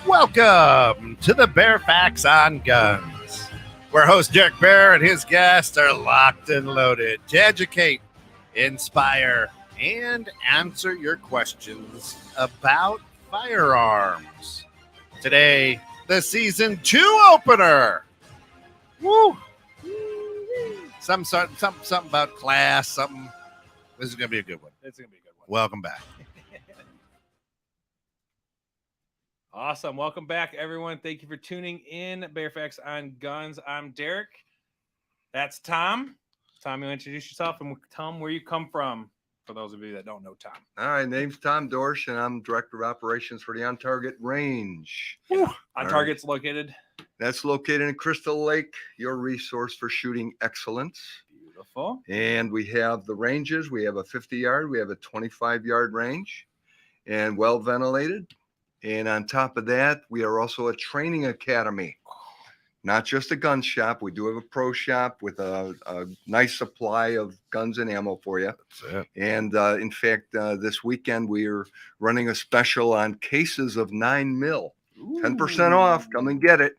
Welcome to the Bear Facts on Guns, where host Derek Baer and his guests are locked and loaded to educate, inspire, and answer your questions about firearms. Today, the season 2 opener. Woo! Something about class. Something. This is gonna be a good one. It's gonna be a good one. Welcome back. Awesome. Welcome back, everyone. Thank you for tuning in. Bear Facts on Guns. I'm Derek. That's Tom. Tom, you introduce yourself and tell them where you come from, for those of you that don't know Tom. All right, name's Tom Dorsch, and I'm Director of Operations for the On Target Range. On Target's located? That's located in Crystal Lake, your resource for shooting excellence. Beautiful. And we have the ranges. We have a 50-yard. We have a 25-yard range, and well ventilated. And on top of that, we are also a training academy, not just a gun shop. We do have a pro shop with a nice supply of guns and ammo for you. That's it. And in fact, this weekend, we are running a special on cases of 9mm, 10% off. Come and get it.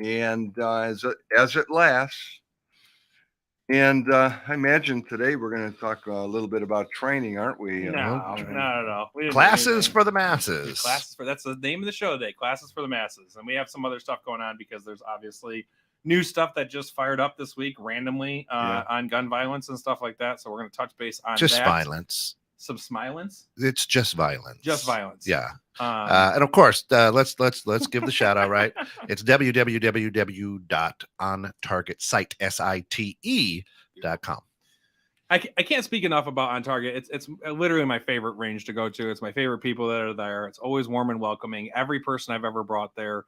And as it lasts. And I imagine today we're going to talk a little bit about training, aren't we? No. Classes for the masses. That's the name of the show today. Classes for the masses. And we have some other stuff going on because there's obviously new stuff that just fired up this week randomly on gun violence and stuff like that. So we're going to touch base on just that. Violence. Some smilance. It's just violence. Just violence. Yeah. And of course, let's give the shout out, right? It's www.ontargetsite.com. I can't speak enough about On Target. It's literally my favorite range to go to. It's my favorite people that are there. It's always warm and welcoming. Every person I've ever brought there,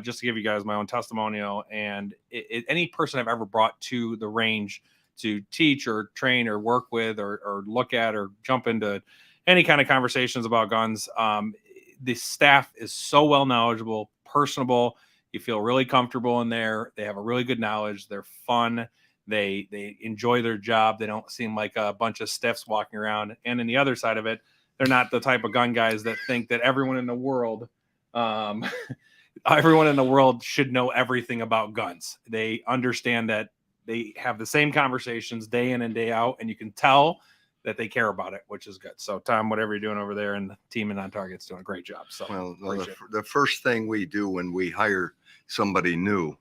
just to give you guys my own testimonial, and any person I've ever brought to the range to teach or train or work with or look at or jump into any kind of conversations about guns, the staff is so well knowledgeable, personable. You feel really comfortable in there. They have a really good knowledge. They're fun. They enjoy their job. They don't seem like a bunch of stiffs walking around. And in the other side of it, they're not the type of gun guys that think that everyone in the world should know everything about guns. They understand that they have the same conversations day in and day out, and you can tell that they care about it, which is good. So, Tom, whatever you're doing over there, and the team in On Target's doing a great job. So, well, the first thing we do when we hire somebody new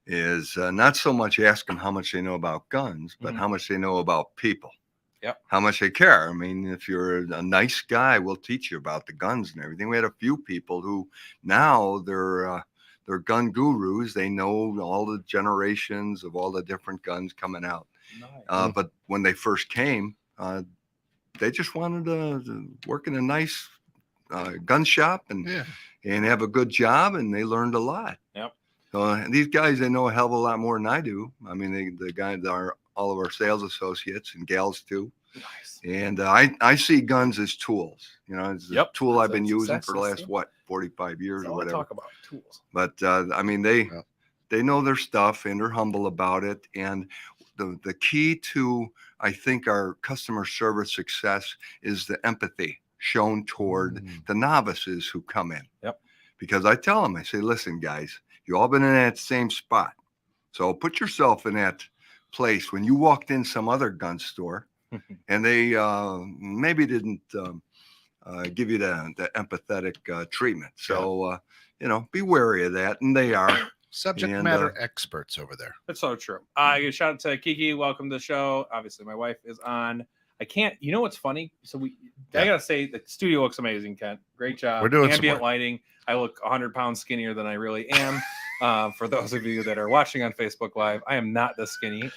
is not so much ask them how much they know about guns, but how much they know about people. Yep. How much they care. I mean, if you're a nice guy, we'll teach you about the guns and everything. We had a few people who now they're gun gurus. They know all the generations of all the different guns coming out. Nice. But when they first came, they just wanted to work in a nice gun shop and have a good job, and they learned a lot. Yep. So these guys, they know a hell of a lot more than I do. I mean, the guys are all of our sales associates and gals too. Nice. And I see guns as tools. You know, it's a tool I've been using for the last 45 years or whatever. Talk about tools. But I mean, they know their stuff and they're humble about it. And the key to, I think, our customer service success is the empathy shown toward the novices who come in. Yep. Because I tell them, I say, listen, guys, you all been in that same spot. So put yourself in that place when you walked in some other gun store and they maybe didn't give you the empathetic treatment. So, be wary of that. And they are. Subject matter experts over there. That's so true. Shout out to Kiki. Welcome to the show. Obviously, my wife is on. I can't. You know what's funny? So I gotta say the studio looks amazing, Kent. Great job. We're doing ambient lighting. I look 100 pounds skinnier than I really am. For those of you that are watching on Facebook Live, I am not this skinny.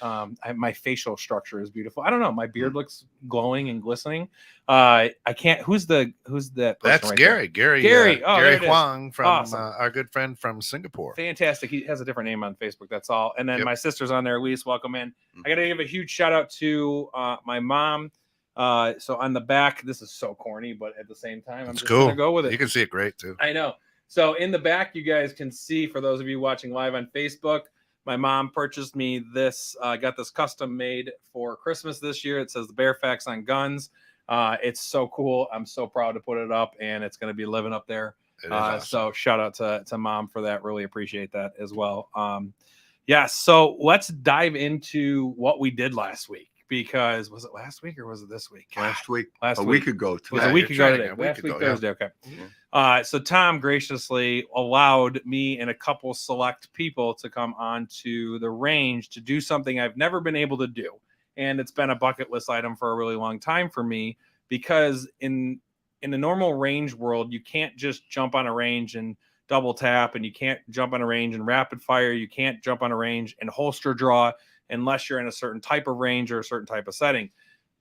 My facial structure is beautiful. I don't know. My beard looks glowing and glistening. I can't. Who's that person? That's right Gary. There? Gary. Oh, Gary there it is. Huang from Awesome. our good friend from Singapore. Fantastic. He has a different name on Facebook. That's all. And then Yep. my sister's on there. Elise, welcome in. I got to give a huge shout out to my mom. So on the back, this is so corny, but at the same time, I'm just cool. gonna go with it. You can see it great too. I know. So in the back, you guys can see, for those of you watching live on Facebook, my mom purchased me this, got this custom made for Christmas this year. It says the Baer Facts on Guns. It's so cool. I'm so proud to put it up, and it's going to be living up there. Awesome. So shout out to mom for that. Really appreciate that as well. So let's dive into what we did last week. Because was it last week or was it this week? Last week. Last week. Week ago. It was a week ago today. Last week Thursday. Okay. Yeah. So Tom graciously allowed me and a couple select people to come onto the range to do something I've never been able to do. And it's been a bucket list item for a really long time for me, because in the normal range world, you can't just jump on a range and double tap, and you can't jump on a range and rapid fire. You can't jump on a range and holster draw unless you're in a certain type of range or a certain type of setting.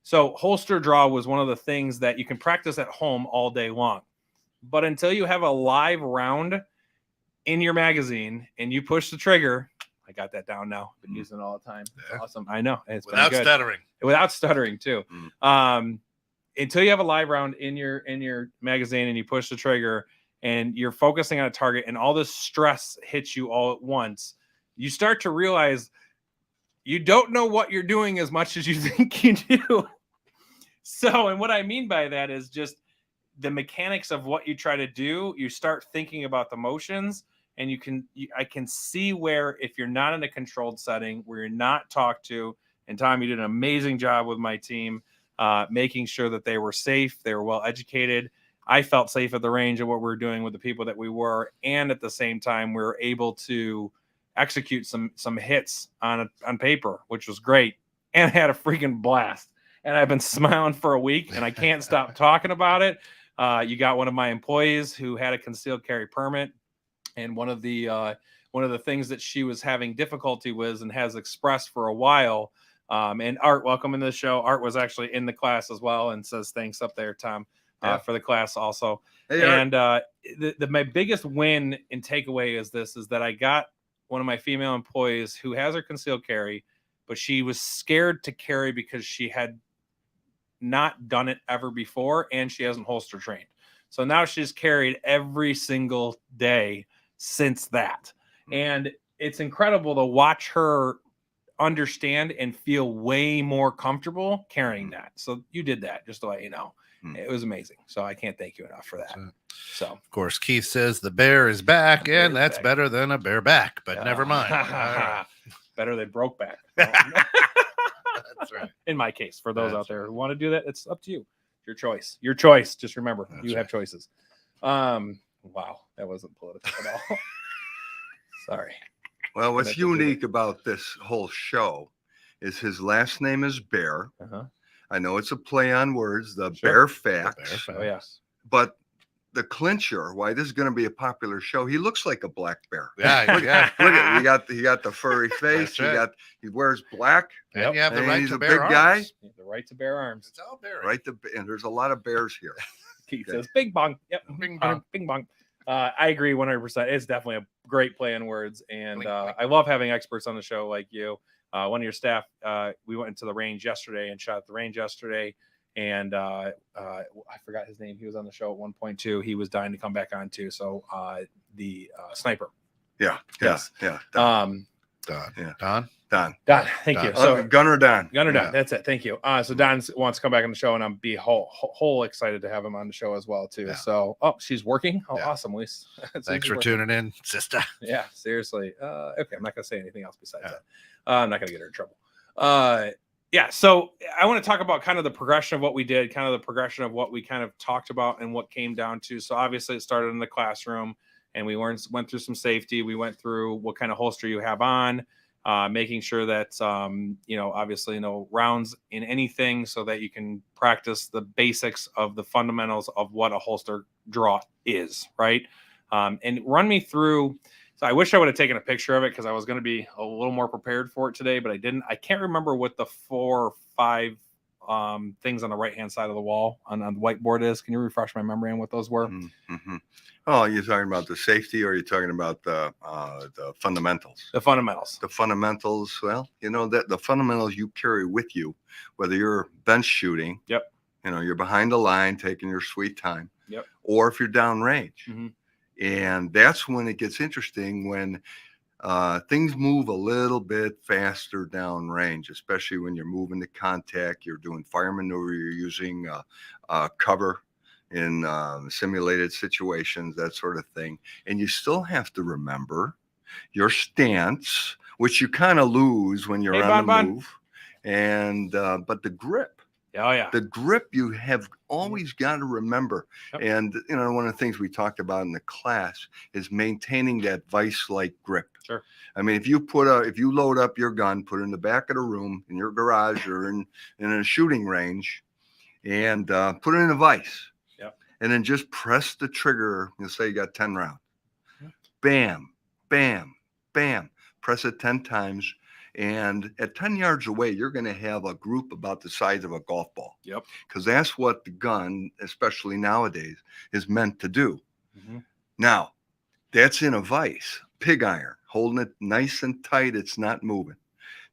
So holster draw was one of the things that you can practice at home all day long. But until you have a live round in your magazine and you push the trigger, I got that down now. I've been using it all the time. It's awesome. I know. It's without been good. stuttering. Without stuttering too. Until you have a live round in your magazine and you push the trigger and you're focusing on a target and all this stress hits you all at once, you start to realize you don't know what you're doing as much as you think you do. So, and what I mean by that is just the mechanics of what you try to do. You start thinking about the motions, and I can see where, if you're not in a controlled setting where you're not talked to, and Tom, you did an amazing job with my team, making sure that they were safe, they were well educated. I felt safe at the range of what we were doing with the people that we were, and at the same time, we were able to execute some hits on paper, which was great, and I had a freaking blast. And I've been smiling for a week, and I can't stop talking about it. You got one of my employees who had a concealed carry permit, and one of the things that she was having difficulty with and has expressed for a while. And Art, welcome into the show. Art was actually in the class as well, and says thanks up there, Tom, for the class also. Hey, and my biggest win and takeaway is that I got one of my female employees who has her concealed carry, but she was scared to carry because she had not done it ever before, and she hasn't holster trained. So now she's carried every single day since that. And it's incredible to watch her understand and feel way more comfortable carrying that. So you did that, just to let you know. It was amazing. So I can't thank you enough for that. So of course, Keith says the bear is back, and that's better than a bare back, but never mind. Better than broke back. That's right. In my case, for those out there who want to do that, it's up to you. Your choice. Your choice. Just remember, you have choices. Wow, that wasn't political at all. Sorry. Well, what's unique about this whole show is his last name is Baer. I know it's a play on words, the Baer Facts. Oh, yes. But the clincher, why this is going to be a popular show, he looks like a black bear. Yeah, look at he got the furry face. Right. He wears black. And you have the right he's to a bear big guy. arms. The right to bear arms. It's all bear. Right and there's a lot of bears here. Keith says, "Bing bong." Yep, bing bong. Bing bong. I agree 100%. It's definitely a great play on words, and I love having experts on the show like you. One of your staff, we went into the range yesterday and shot at the range yesterday, and I forgot his name. He was on the show at one point too. He was dying to come back on too. So the sniper. Yeah. Don. Thank you. So Gunner Don. That's it. Thank you. So Don wants to come back on the show, and I'm whole excited to have him on the show as well too. So she's working. Awesome, Lise. Thanks for tuning in, sister. Yeah, seriously. Okay, I'm not gonna say anything else besides that. I'm not gonna get her in trouble. So I want to talk about kind of the progression of what we did, kind of the progression of what we kind of talked about and what came down to. So obviously it started in the classroom, and we went through some safety. We went through what kind of holster you have on, making sure that, obviously no rounds in anything, so that you can practice the basics of the fundamentals of what a holster draw is, right? And run me through So I wish I would have taken a picture of it because I was going to be a little more prepared for it today, but I didn't. I can't remember what the 4 or 5 things on the right-hand side of the wall on the whiteboard is. Can you refresh my memory on what those were? Mm-hmm. Oh, you're talking about the safety, or you're talking about the fundamentals? The fundamentals. The fundamentals. Well, that the fundamentals you carry with you, whether you're bench shooting. Yep. You're behind the line taking your sweet time. Yep. Or if you're downrange. Mm-hmm. And that's when it gets interesting, when things move a little bit faster downrange, especially when you're moving to contact, you're doing fire maneuver, you're using cover in simulated situations, that sort of thing. And you still have to remember your stance, which you kind of lose when you're on the move. And but the grip. Oh, yeah. The grip you have always got to remember. Yep. And, one of the things we talked about in the class is maintaining that vice-like grip. Sure. I mean, if you load up your gun, put it in the back of the room, in your garage, or in a shooting range, and put it in a vise. Yep. And then just press the trigger. You'll say you got 10 rounds. Yep. Bam, bam, bam. Press it 10 times. And at 10 yards away, you're going to have a group about the size of a golf ball. Yep. Because that's what the gun, especially nowadays, is meant to do. Mm-hmm. Now, that's in a vise, pig iron, holding it nice and tight. It's not moving.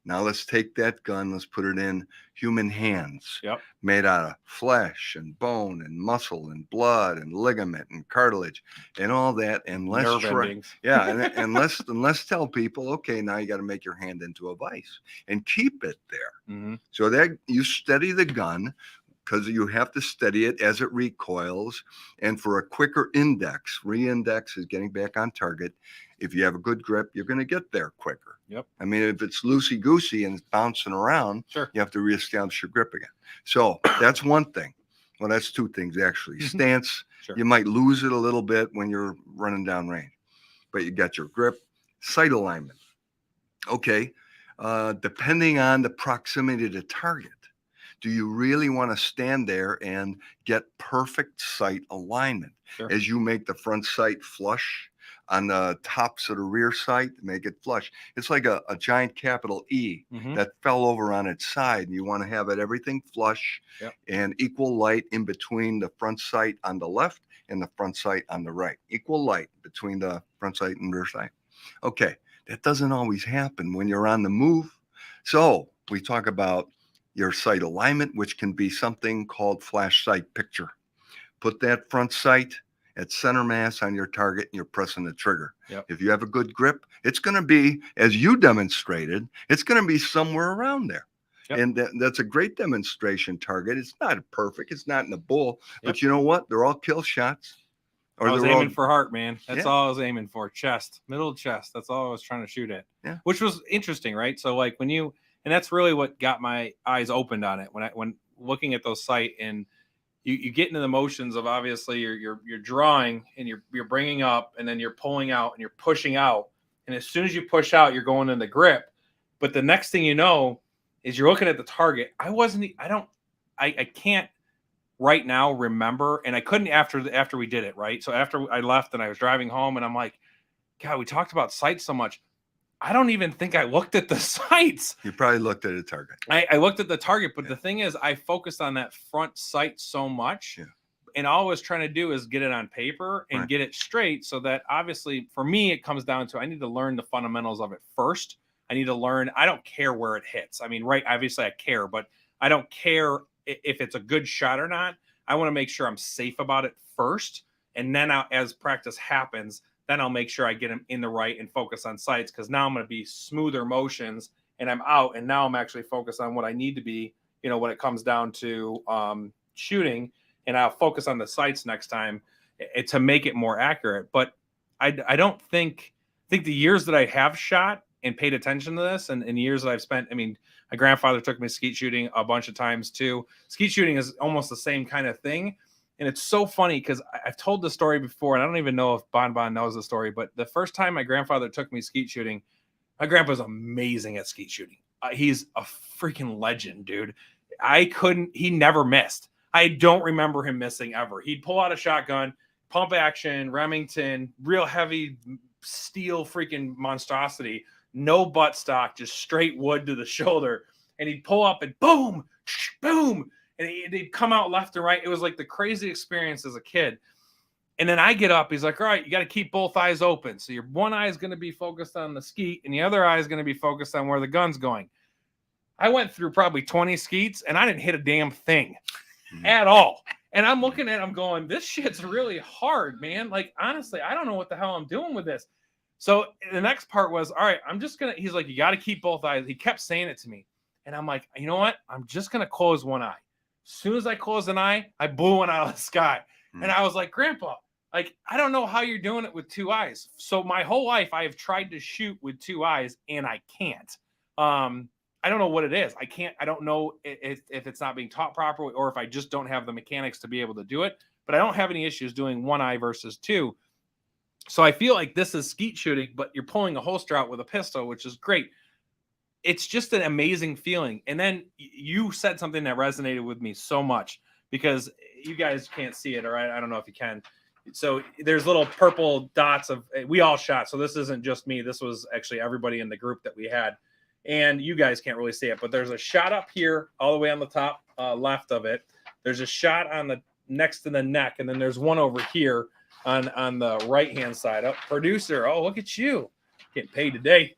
Now let's take that gun. Let's put it in human hands. Yep. Made out of flesh and bone and muscle and blood and ligament and cartilage and all that. And let's try. Yeah. And let's tell people, okay, now you got to make your hand into a vise and keep it there. Mm-hmm. So that you steady the gun, because you have to steady it as it recoils. And for a quicker index, re-index is getting back on target. If you have a good grip, you're going to get there quicker. Yep. I mean, if it's loosey-goosey and it's bouncing around, sure, you have to reestablish your grip again. So that's one thing. Well, that's two things, actually. Stance, sure, you might lose it a little bit when you're running down range, but you got your grip. Sight alignment. Okay. Depending on the proximity to target, do you really want to stand there and get perfect sight alignment? Sure. As you make the front sight flush on the tops of the rear sight, make it flush. It's like a giant capital E that fell over on its side. And you want to have it everything flush and equal light in between the front sight on the left and the front sight on the right. Equal light between the front sight and rear sight. Okay, that doesn't always happen when you're on the move. So we talk about your sight alignment, which can be something called flash sight picture. Put that front sight at center mass on your target and you're pressing the trigger. Yep. If you have a good grip, it's going to be, as you demonstrated, it's going to be somewhere around there. Yep. And that's a great demonstration target. It's not perfect. It's not in the bull, but you know what? They're all kill shots. Or I was aiming for heart, man. That's all I was aiming for. Chest, middle chest. That's all I was trying to shoot at. Yeah. Which was interesting, right? So like and that's really what got my eyes opened on it when looking at those sight, and you get into the motions of, obviously you're drawing and you're bringing up and then you're pulling out and you're pushing out. And as soon as you push out, you're going in the grip. But the next thing you know is you're looking at the target. I can't right now remember, and I couldn't after we did it, right? So after I left and I was driving home and I'm like, God, we talked about sights so much. I don't even think I looked at the sights. You probably looked at a target. I looked at the target, but the thing is, I focused on that front sight so much. Yeah. And all I was trying to do is get it on paper and get it straight, so that, obviously for me, it comes down to, I need to learn the fundamentals of it first. I need to learn, I don't care where it hits. I mean, right, obviously I care, but I don't care if it's a good shot or not. I want to make sure I'm safe about it first. And then as practice happens, then I'll make sure I get them in the right and focus on sights, because now I'm going to be smoother motions and I'm out. And now I'm actually focused on what I need to be, when it comes down to shooting, and I'll focus on the sights next time to make it more accurate. But I don't think the years that I have shot and paid attention to this, and years that I've spent, I mean, my grandfather took me skeet shooting a bunch of times too. Skeet shooting is almost the same kind of thing. And it's so funny because I've told the story before, and I don't even know if Bon knows the story, but the first time my grandfather took me skeet shooting, my grandpa's amazing at skeet shooting. He's a freaking legend, dude. He never missed. I don't remember him missing ever. He'd pull out a shotgun, pump action, Remington, real heavy steel freaking monstrosity, no buttstock, just straight wood to the shoulder. And he'd pull up and boom, boom. And they'd come out left and right. It was like the crazy experience as a kid. And then I get up. He's like, all right, you got to keep both eyes open. So your one eye is going to be focused on the skeet and the other eye is going to be focused on where the gun's going. I went through probably 20 skeets and I didn't hit a damn thing at all. And I'm looking at him going, this shit's really hard, man. Like, honestly, I don't know what the hell I'm doing with this. So the next part was, all right, he's like, you got to keep both eyes. He kept saying it to me. And I'm like, you know what? I'm just going to close one eye. As soon as I closed an eye, I blew one out of the sky. And I was like, Grandpa, like, I don't know how you're doing it with two eyes. So my whole life, I have tried to shoot with two eyes and I can't. I don't know what it is. I don't know if it's not being taught properly or if I just don't have the mechanics to be able to do it, but I don't have any issues doing one eye versus two. So I feel like this is skeet shooting, but you're pulling a holster out with a pistol, which is great. It's just an amazing feeling. And then you said something that resonated with me so much because you guys can't see it, or I don't know if you can. So there's little purple dots we all shot. So this isn't just me. This was actually everybody in the group that we had. And you guys can't really see it, but there's a shot up here all the way on the top left of it. There's a shot on the next to the neck. And then there's one over here on the right-hand side. Oh, producer. Oh, look at you. Getting paid today.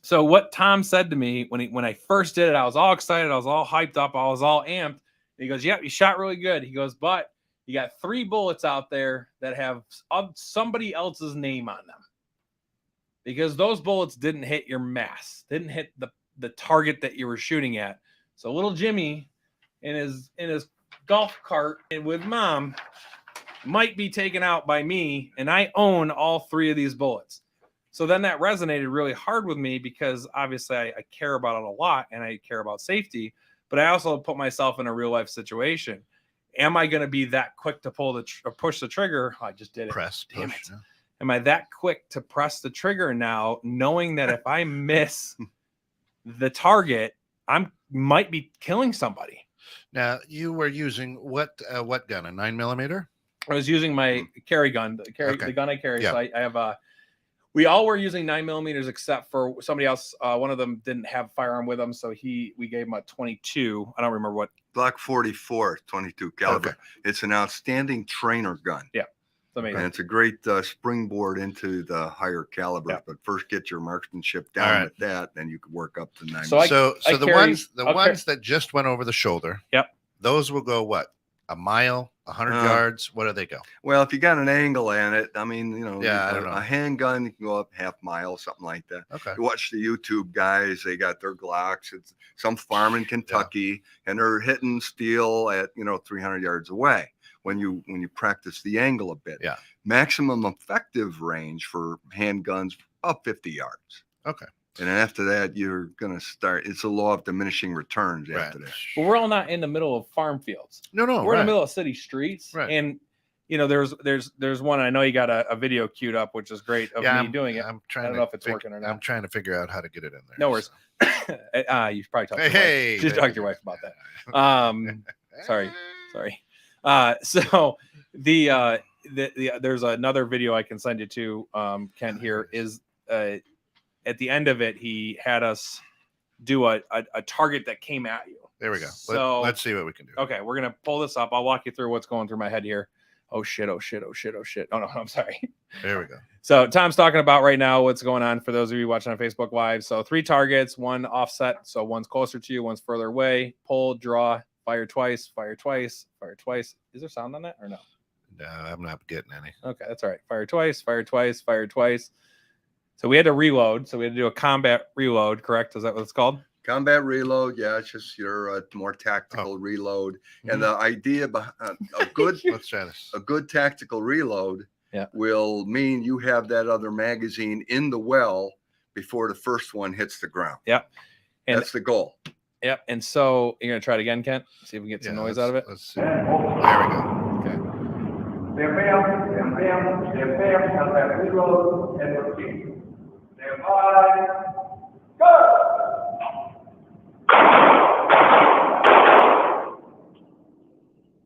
So what Tom said to me when I first did it, I was all excited. I was all hyped up. I was all amped. And he goes, yeah, you shot really good. He goes, but you got 3 bullets out there that have somebody else's name on them. Because those bullets didn't hit your mass, didn't hit the target that you were shooting at. So little Jimmy in his golf cart and with Mom might be taken out by me, and I own all 3 of these bullets. So then that resonated really hard with me because obviously I care about it a lot and I care about safety, but I also put myself in a real life situation. Am I going to be that quick to push the trigger? Oh, I just did it. Damn it. Yeah. Am I that quick to press the trigger now, knowing that if I miss the target, might be killing somebody? Now, you were using what gun? A 9mm? I was using my carry gun, the gun I carry. Yeah. So I have we all were using 9mm except for somebody else. One of them didn't have firearm with him, so we gave him a 22. I don't remember what. Glock 44, 22 caliber. Okay. It's an outstanding trainer gun. Yeah. Amazing. And it's a great springboard into the higher caliber. Yeah. But first, get your marksmanship down with that, then you can work up to 9. So the ones that just went over the shoulder. Yep. Those will go what? A mile, 100 yards. What do they go? Well, if you got an angle in it, I mean, I don't know. A handgun you can go up half mile, something like that. Okay. You watch the YouTube guys; they got their Glocks. It's some farm in Kentucky, and they're hitting steel at 300 yards away. When you practice the angle a bit. Yeah. Maximum effective range for handguns up 50 yards. Okay. And then after that, you're going to start. It's a law of diminishing returns after that. But we're all not in the middle of farm fields. No. We're in the middle of city streets. Right. And there's one. I know you got a video queued up, which is great of me doing it. I don't know if it's working or not. I'm trying to figure out how to get it in there. No worries. You probably talked to your wife. Just talk to your wife about that. Sorry. So there's another video I can send you to, Kent, here is at the end of it, he had us do a target that came at you. There we go. So let's see what we can do. Okay, we're going to pull this up. I'll walk you through what's going through my head here. Oh shit. Oh no, I'm sorry. There we go. So Tom's talking about right now what's going on for those of you watching on Facebook Live. So 3 targets, 1 offset. So one's closer to you, one's further away. Pull, draw, fire twice, fire twice, fire twice. Is there sound on that or no? No, I'm not getting any. Okay, that's all right. Fire twice, fire twice, fire twice. So we had to reload. So we had to do a combat reload, correct? Is that what it's called? Combat reload, yeah. It's just your more tactical reload. Mm-hmm. And the idea behind a good let's try this. A good tactical reload will mean you have that other magazine in the well before the first one hits the ground. Yep. And that's the goal. Yep. And so you're gonna try it again, Kent? See if we can get some noise out of it. Let's see. There we go. Okay.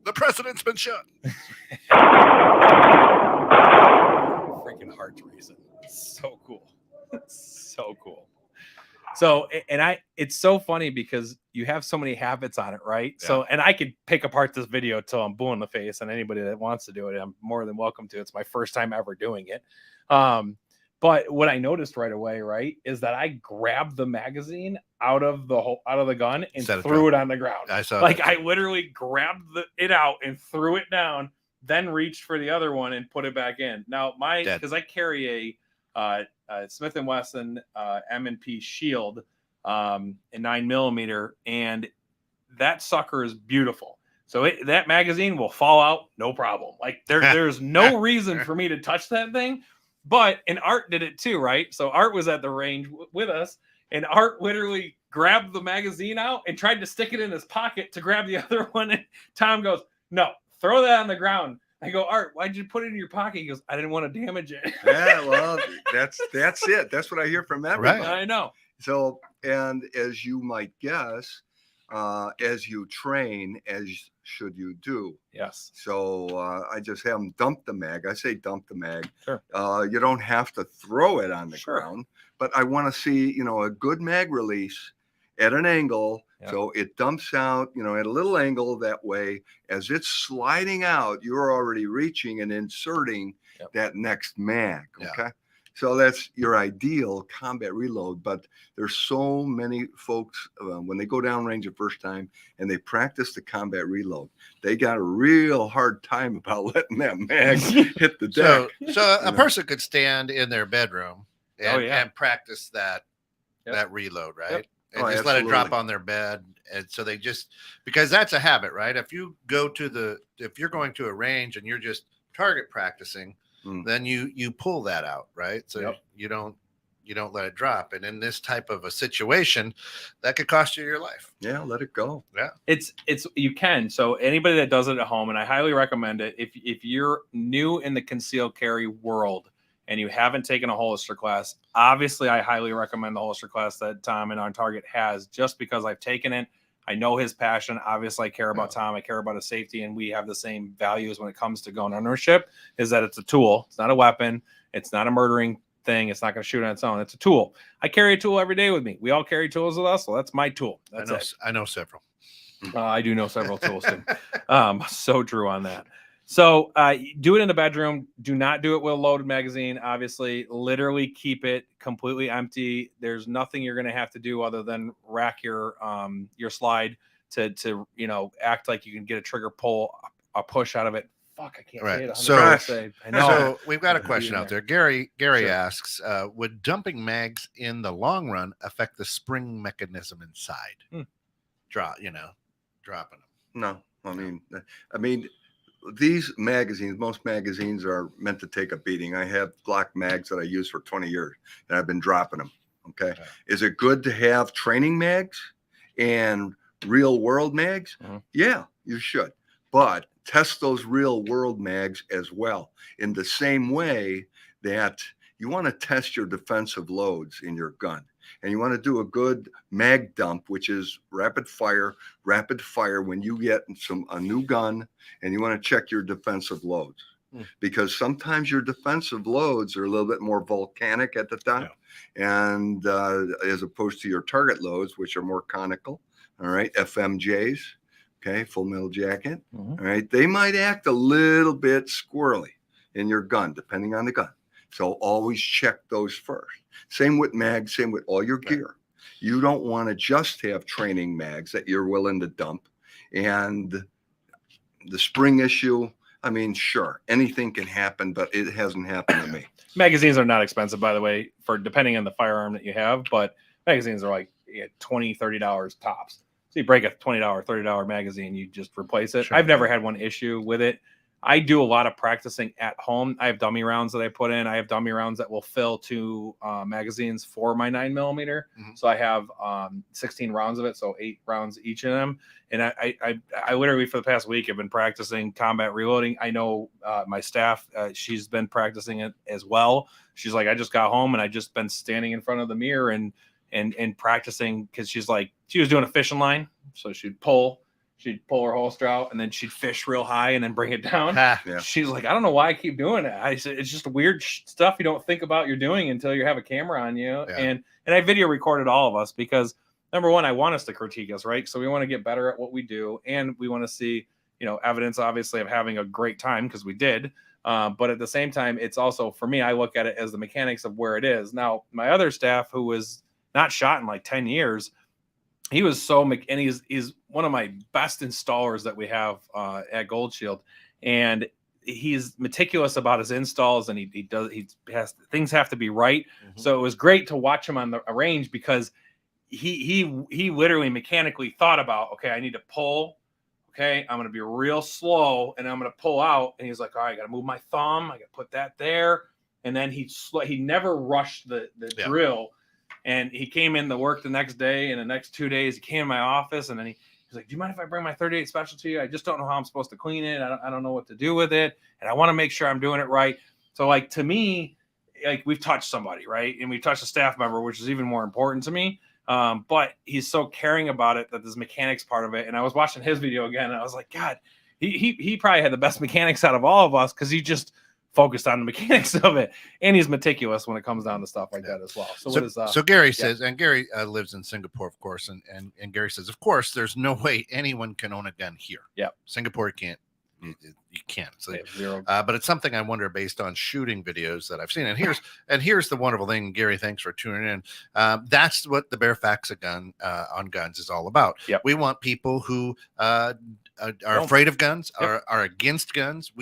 The president's been shot. heart's racing. It's so cool. It's so cool. So, and it's so funny because you have so many habits on it, right? Yeah. So, and I could pick apart this video till I'm blue in the face, and anybody that wants to do it, I'm more than welcome to. It's my first time ever doing it. But what I noticed right away, right, is that I grabbed the magazine out of the gun and threw it on the ground. I saw like that. I literally grabbed it out and threw it down, then reached for the other one and put it back in. Now because I carry a Smith & Wesson M&P Shield in 9mm, and that sucker is beautiful. So that magazine will fall out no problem. Like there's no reason for me to touch that thing. And Art did it too, right? So Art was at the range with us, and Art literally grabbed the magazine out and tried to stick it in his pocket to grab the other one. And Tom goes, "No, throw that on the ground." I go, "Art, why'd you put it in your pocket?" He goes, "I didn't want to damage it." Yeah, well, that's it. That's what I hear from everybody. Right. I know. So, and as you might guess, as you train, as should you do. Yes. So I just have them dump the mag. I say dump the mag. Sure. You don't have to throw it on the Sure. ground, but I want to see, a good mag release at an angle. Yep. So it dumps out, at a little angle. That way, as it's sliding out, you're already reaching and inserting that next mag. Yeah. Okay. So that's your ideal combat reload. But there's so many folks when they go downrange the first time and they practice the combat reload, they got a real hard time about letting that mag hit the deck. So a person could stand in their bedroom and practice that reload, right? Yep. And just let it drop on their bed. And so they because that's a habit, right? If you're going to a range and you're just target practicing, then you pull that out, right? So you don't let it drop. And in this type of a situation, that could cost you your life. Yeah, let it go. Yeah. It's you can. So anybody that does it at home, and I highly recommend it, if you're new in the concealed carry world and you haven't taken a holster class, obviously I highly recommend the holster class that Tom and On Target has, just because I've taken it. I know his passion. Obviously, I care about Tom. I care about his safety, and we have the same values when it comes to gun ownership, is that it's a tool. It's not a weapon. It's not a murdering thing. It's not going to shoot on its own. It's a tool. I carry a tool every day with me. We all carry tools with us, so that's my tool. I know several. I do know several tools too. So true on that. So do it in the bedroom. Do not do it with a loaded magazine. Obviously, literally keep it completely empty. There's nothing you're going to have to do other than rack your slide to act like you can get a trigger pull, a push out of it. Fuck, I can't say it. So, I know. So we've got a question out there. Gary asks, would dumping mags in the long run affect the spring mechanism inside? Dropping them. No, I mean, these magazines, most magazines are meant to take a beating. I have Glock mags that I use for 20 years, and I've been dropping them. Okay. Is it good to have training mags and real world mags? Yeah, you should. But test those real world mags as well, in the same way that you want to test your defensive loads in your gun. And you want to do a good mag dump, which is rapid fire when you get a new gun, and you want to check your defensive loads. Because sometimes your defensive loads are a little bit more volcanic at the top, and as opposed to your target loads, which are more conical. All right, FMJs, okay, full metal jacket. All right, they might act a little bit squirrely in your gun, depending on the gun. So always check those first. Same with mags, same with all your gear. You don't want to just have training mags that you're willing to dump. And the spring issue, sure, anything can happen, but it hasn't happened to me. Magazines are not expensive, by the way, for depending on the firearm that you have, but magazines are like $20, $30 tops. So you break a $20, $30 magazine, you just replace it. Sure. I've never had one issue with it. I do a lot of practicing at home. I have dummy rounds that I put in. I have dummy rounds that will fill 2 magazines for my 9mm. So I have 16 rounds of it, so 8 rounds each of them. And I literally for the past week have been practicing combat reloading. I know my staff, she's been practicing it as well. She's like, I just got home and I just been standing in front of the mirror and practicing, because she was doing a fishing line, so she'd pull she'd pull her holster out and then she'd fish real high and then bring it down. Yeah. She's like, I don't know why I keep doing it. I said, it's just weird stuff you don't think about you're doing until you have a camera on you. Yeah. And I video recorded all of us because number one, I want us to critique us, right? So we want to get better at what we do, and we want to see, evidence, obviously, of having a great time, because we did. But at the same time, it's also, for me, I look at it as the mechanics of where it is. Now, my other staff, who was not shot in like 10 years, he was and he's one of my best installers that we have at Gold Shield, and he's meticulous about his installs, and he has things have to be right. Mm-hmm. So it was great to watch him on the range, because he literally mechanically thought about, okay, I need to pull. Okay, I'm going to be real slow, and I'm going to pull out. And he's like, all right, I got to move my thumb. I got to put that there. And then he never rushed the drill. And he came in to work the next day, and the next 2 days he came in my office, and then he's like, do you mind if I bring my 38 special to you? I just don't know how I'm supposed to clean it. I don't know what to do with it. And I want to make sure I'm doing it right. So like, to me, like, we've touched somebody, right? And we've touched a staff member, which is even more important to me. But he's so caring about it, that this mechanics part of it. And I was watching his video again, and I was like, God, he probably had the best mechanics out of all of us, because he just focused on the mechanics of it, and he's meticulous when it comes down to stuff like that as well. So Gary says, and Gary lives in Singapore, of course, and Gary says, of course, there's no way anyone can own a gun here. Yeah, Singapore can't. You can't. So, but it's something I wonder, based on shooting videos that I've seen. And here's the wonderful thing, Gary. Thanks for tuning in. That's what the Bare Facts on Guns is all about. Yep. We want people who are afraid of guns, are against guns.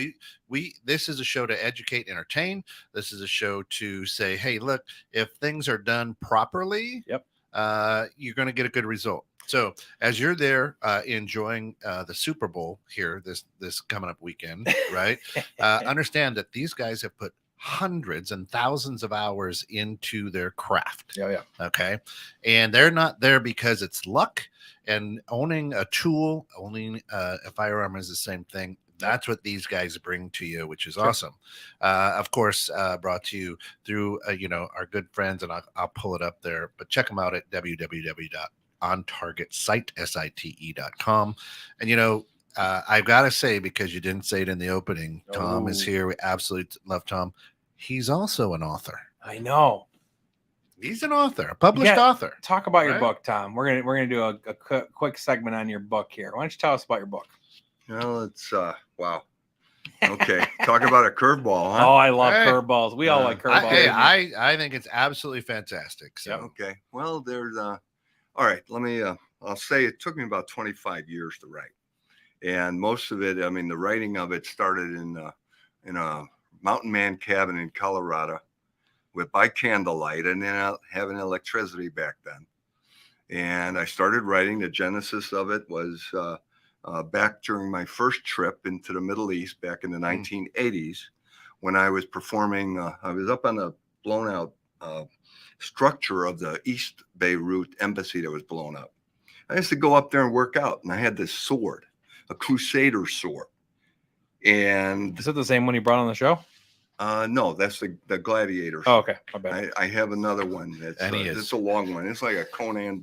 This is a show to educate, entertain. This is a show to say, hey, look, if things are done properly, you're going to get a good result. So as you're there enjoying the Super Bowl here this coming up weekend, right? Understand that these guys have put hundreds and thousands of hours into their craft. Yeah. Okay. And they're not there because it's luck. And owning a tool, owning a firearm is the same thing. That's what these guys bring to you, which is awesome. Of course, brought to you through our good friends, and I'll pull it up there. But check them out at www.ontargetsite.com. And I've got to say, because you didn't say it in the opening, Tom is here. We absolutely love Tom. He's also an author. I know. He's an author, a published author. Talk about your book, Tom. We're gonna do a quick segment on your book here. Why don't you tell us about your book? Well, it's wow. Okay, talk about a curveball, huh? Oh, I love curveballs. We all like curveballs. I think it's absolutely fantastic. So okay, well, there's all right. Let me. I'll say it took me about 25 years to write, and most of it, I mean, the writing of it started in a mountain man cabin in Colorado, by candlelight, and then having electricity back then. And I started writing. The genesis of it was back during my first trip into the Middle East back in the 1980s, when I was performing. I was up on the blown out structure of the East Beirut embassy that was blown up. I used to go up there and work out, and I had this sword, a Crusader sword. And is it the same one you brought on the show? No, that's the Gladiator. Oh, okay. My bad. I have another one. It's a long one. It's like a Conan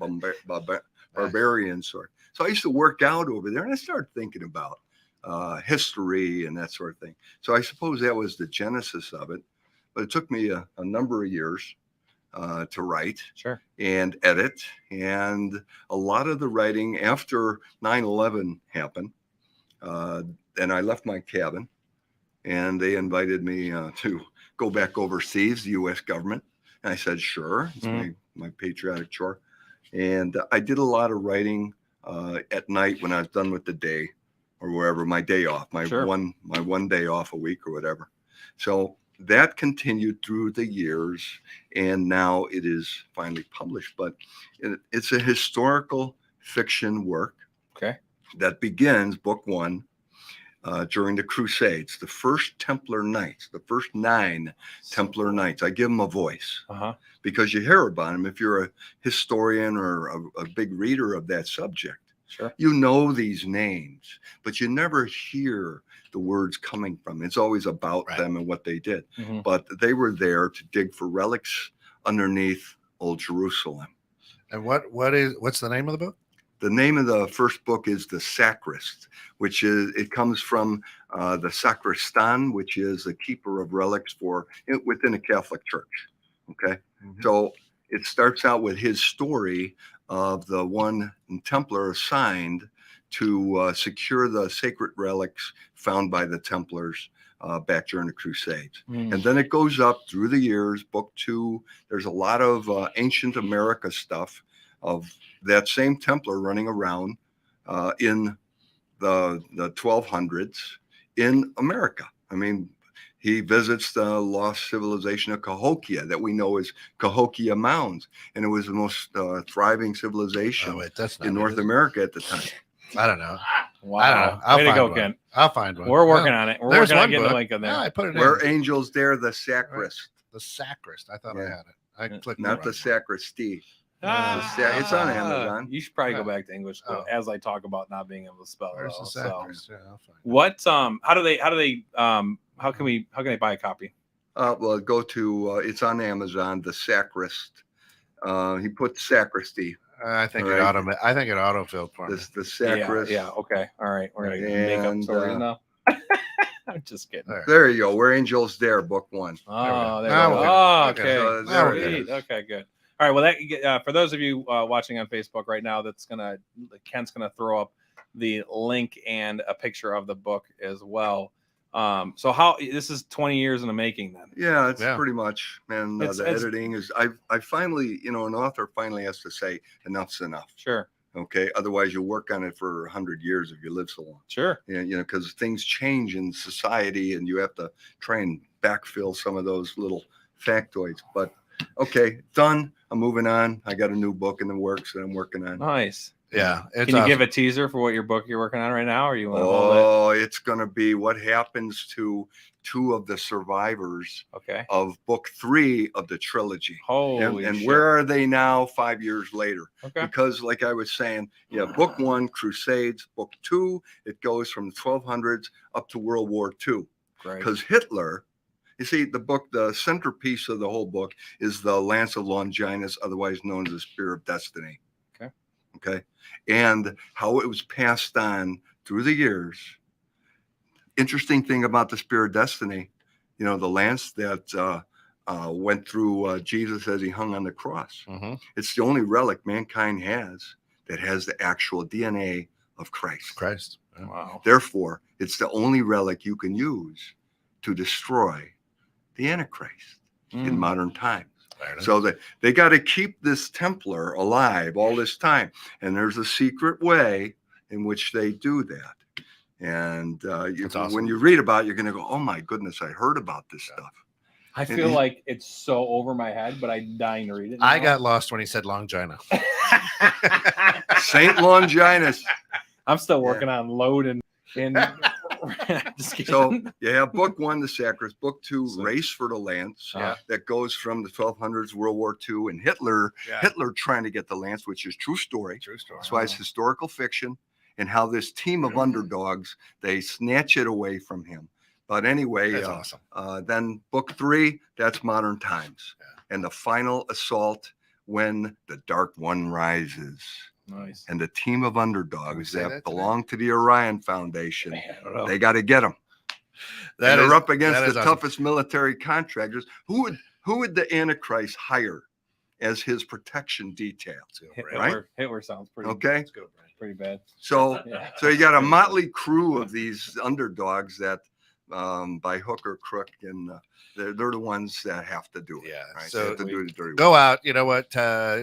barbarian sword. So I used to work out over there, and I started thinking about history and that sort of thing. So I suppose that was the genesis of it. But it took me a number of years to write and edit. And a lot of the writing after 9/11 happened, and I left my cabin. And they invited me to go back overseas, the U.S. government. And I said, sure, it's my patriotic chore. And I did a lot of writing at night when I was done with the day, or wherever, my day off, my one day off a week or whatever. So that continued through the years, and now it is finally published. But it's a historical fiction work that begins, book one, during the Crusades, the first Templar Knights, the first 9 Templar Knights. I give them a voice because you hear about them. If you're a historian or a big reader of that subject, you know these names, but you never hear the words coming from. It's always about them and what they did. But they were there to dig for relics underneath Old Jerusalem. And what's the name of the book? The name of the first book is The Sacrist, which it comes from the sacristan, which is a keeper of relics within a Catholic church. Okay. Mhm. So it starts out with his story of the one Templar assigned to secure the sacred relics found by the Templars back during the Crusades. And then it goes up through the years. Book 2, there's a lot of ancient America stuff of that same Templar running around in the 1200s in America. I mean, he visits the lost civilization of Cahokia that we know as Cahokia Mounds, and it was the most thriving civilization in North America at the time. I don't know. Wow. I don't know. I'll Way to find go, one. Ken. I'll find one. We're working on it. We're There's working on one getting book. a link in there. Yeah, I put it in. Where Angels Dare, the Sacrist. The Sacrist. I thought I Yeah. had it. I clicked Not the wrong. sacristy. Ah, It's on Amazon. You should probably go back to English Oh. as I talk about not being able to spell. Where's Though, the so. Sacrist? Yeah, I'll find it. What how can they buy a copy? Well, go to it's on Amazon. The Sacrist. He put sacristy. I think Right. I think it autofilled for me. The Sacrist. Yeah. Okay. All right. We're gonna make up And, stories now. I'm just kidding. There. There you go. Where Angels Dare, book 1. Oh, there Now we we're go. good. Oh, Okay. okay. So Now there we're it good. is. Sweet. Okay, good. All right. Well, that for those of you watching on Facebook right now, Ken's gonna throw up the link and a picture of the book as well. So how this is 20 years in the making then? Yeah, it's Yeah. pretty much. And It's- the it's- editing is. I finally, an author finally has to say enough's enough. Sure. Okay. Otherwise, you'll work on it for 100 years if you live so long. Sure. Yeah, because things change in society, and you have to try and backfill some of those little factoids. But okay, done. I'm moving on. I got a new book in the works that I'm working on. Nice. Yeah. It's Can you awesome. give a teaser for what your book you're working on right now, or you want to hold Oh, it's going to be what happens to 2 of the survivors it? Okay. of book 3 of the trilogy. Holy And shit. where are they now 5 years later? Okay. Because like I was saying, book 1, Crusades. Book 2, it goes from the 1200s up to World War II. Great. Because Hitler, you see, the centerpiece of the whole book is the Lance of Longinus, otherwise known as the Spear of Destiny. Okay. And how it was passed on through the years. Interesting thing about the Spear of Destiny, the lance that went through Jesus as he hung on the cross. Mhm. It's the only relic mankind has that has the actual DNA of Christ. Christ. Yeah. Wow. Therefore, it's the only relic you can use to destroy the Antichrist in modern times. So they got to keep this Templar alive all this time. And there's a secret way in which they do that. And awesome. when you read about it, you're going to go, oh, my goodness, I heard about this stuff. I feel like it's so over my head, but I'm dying to read it. I now. got lost when he said Longina. St. Longinus. I'm still working on loading in. Just kidding. So you have book 1, the Sacrist, book 2, So- Race for the Lance, Yeah. that goes from the 1200s, World War II, and Hitler trying to get the lance, which is true story. True story. That's why it's historical fiction, and how this team of underdogs, they snatch it away from him. But anyway, That's awesome. then book 3, that's modern times. And the final assault when the Dark One rises. Nice. And the team of underdogs Say that that belong to the Orion Foundation, Man, I don't know. they got to get them. That And is they're up against that the is awesome. toughest military contractors. Who would the Antichrist hire as his protection detail? Let's go, Hitler, Brad. right? Hitler sounds pretty Okay, Let's go, Brad. pretty bad. so Yeah. you got a motley crew of these underdogs that, by hook or crook, and they're the ones that have to do it. Yeah, right? so they have to do the dirty Go work. out. You know what?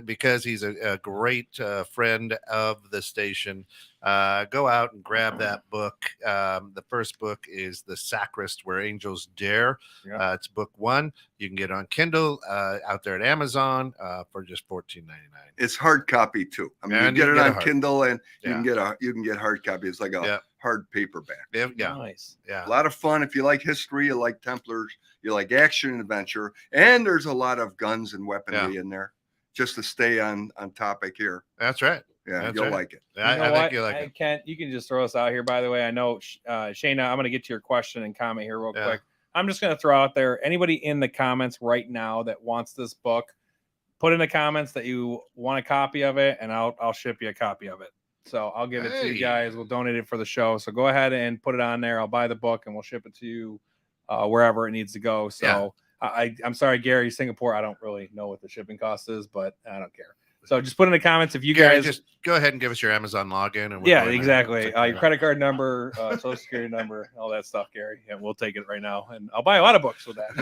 Because he's a great friend of the station. Go out and grab that book. The first book is The Sacrist, Where Angels Dare. Yeah. It's book 1. You can get it on Kindle out there at Amazon for just $14.99. It's hard copy too. I mean, And you you get can it get a on hard- Kindle, and Yeah. you can get hard copy. It's like a Yeah. hard paperback. Yeah, Nice. yeah. A lot of fun if you like history, you like Templars, you like action and adventure, and there's a lot of guns and weaponry in there. Just to stay on topic here, That's right. yeah, That's you'll right. like it. I know think what? you like it. Kent, you can just throw us out here. By the way, I know Shayna. I'm going to get to your question and comment here real Yeah. quick. I'm just going to throw out there anybody in the comments right now that wants this book. Put in the comments that you want a copy of it, and I'll ship you a copy of it. So I'll give it to you Hey. guys. We'll donate it for the show. So go ahead and put it on there. I'll buy the book and we'll ship it to you wherever it needs to go. So I'm sorry, Gary, Singapore. I don't really know what the shipping cost is, but I don't care. So just put in the comments if you Gary, guys just go ahead and give us your Amazon login. And yeah, exactly. Your credit card number, social security number, all that stuff, Gary. And we'll take it right now. And I'll buy a lot of books with that.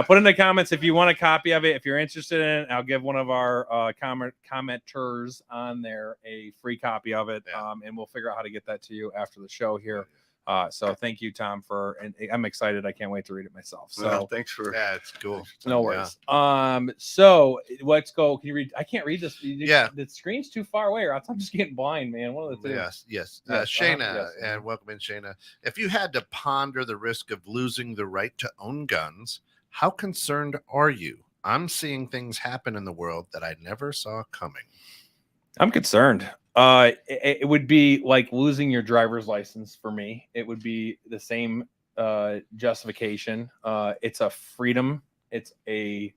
Put in the comments if you want a copy of it. If you're interested in it, I'll give one of our commenters on there a free copy of it. And we'll figure out how to get that to you after the show here. So thank you, Tom, and I'm excited. I can't wait to read it myself. So thanks for it's cool. No worries. So let's go. Can you read? I can't read this. The screen's too far away, or else I'm just getting blind, man. One of the two. Yes. Shayna, and welcome in, Shayna. If you had to ponder the risk of losing the right to own guns, how concerned are you? I'm seeing things happen in the world that I never saw coming. I'm concerned. It would be like losing your driver's license for me. It would be the same justification. It's a freedom. It's a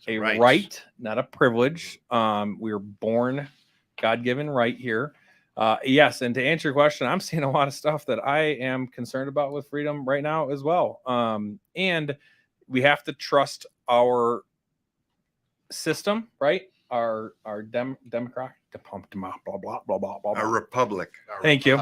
right, not a privilege. We were born God-given right here. Yes, and to answer your question, I'm seeing a lot of stuff that I am concerned about with freedom right now as well. And we have to trust our system, right? Our democratic our republic. Thank you.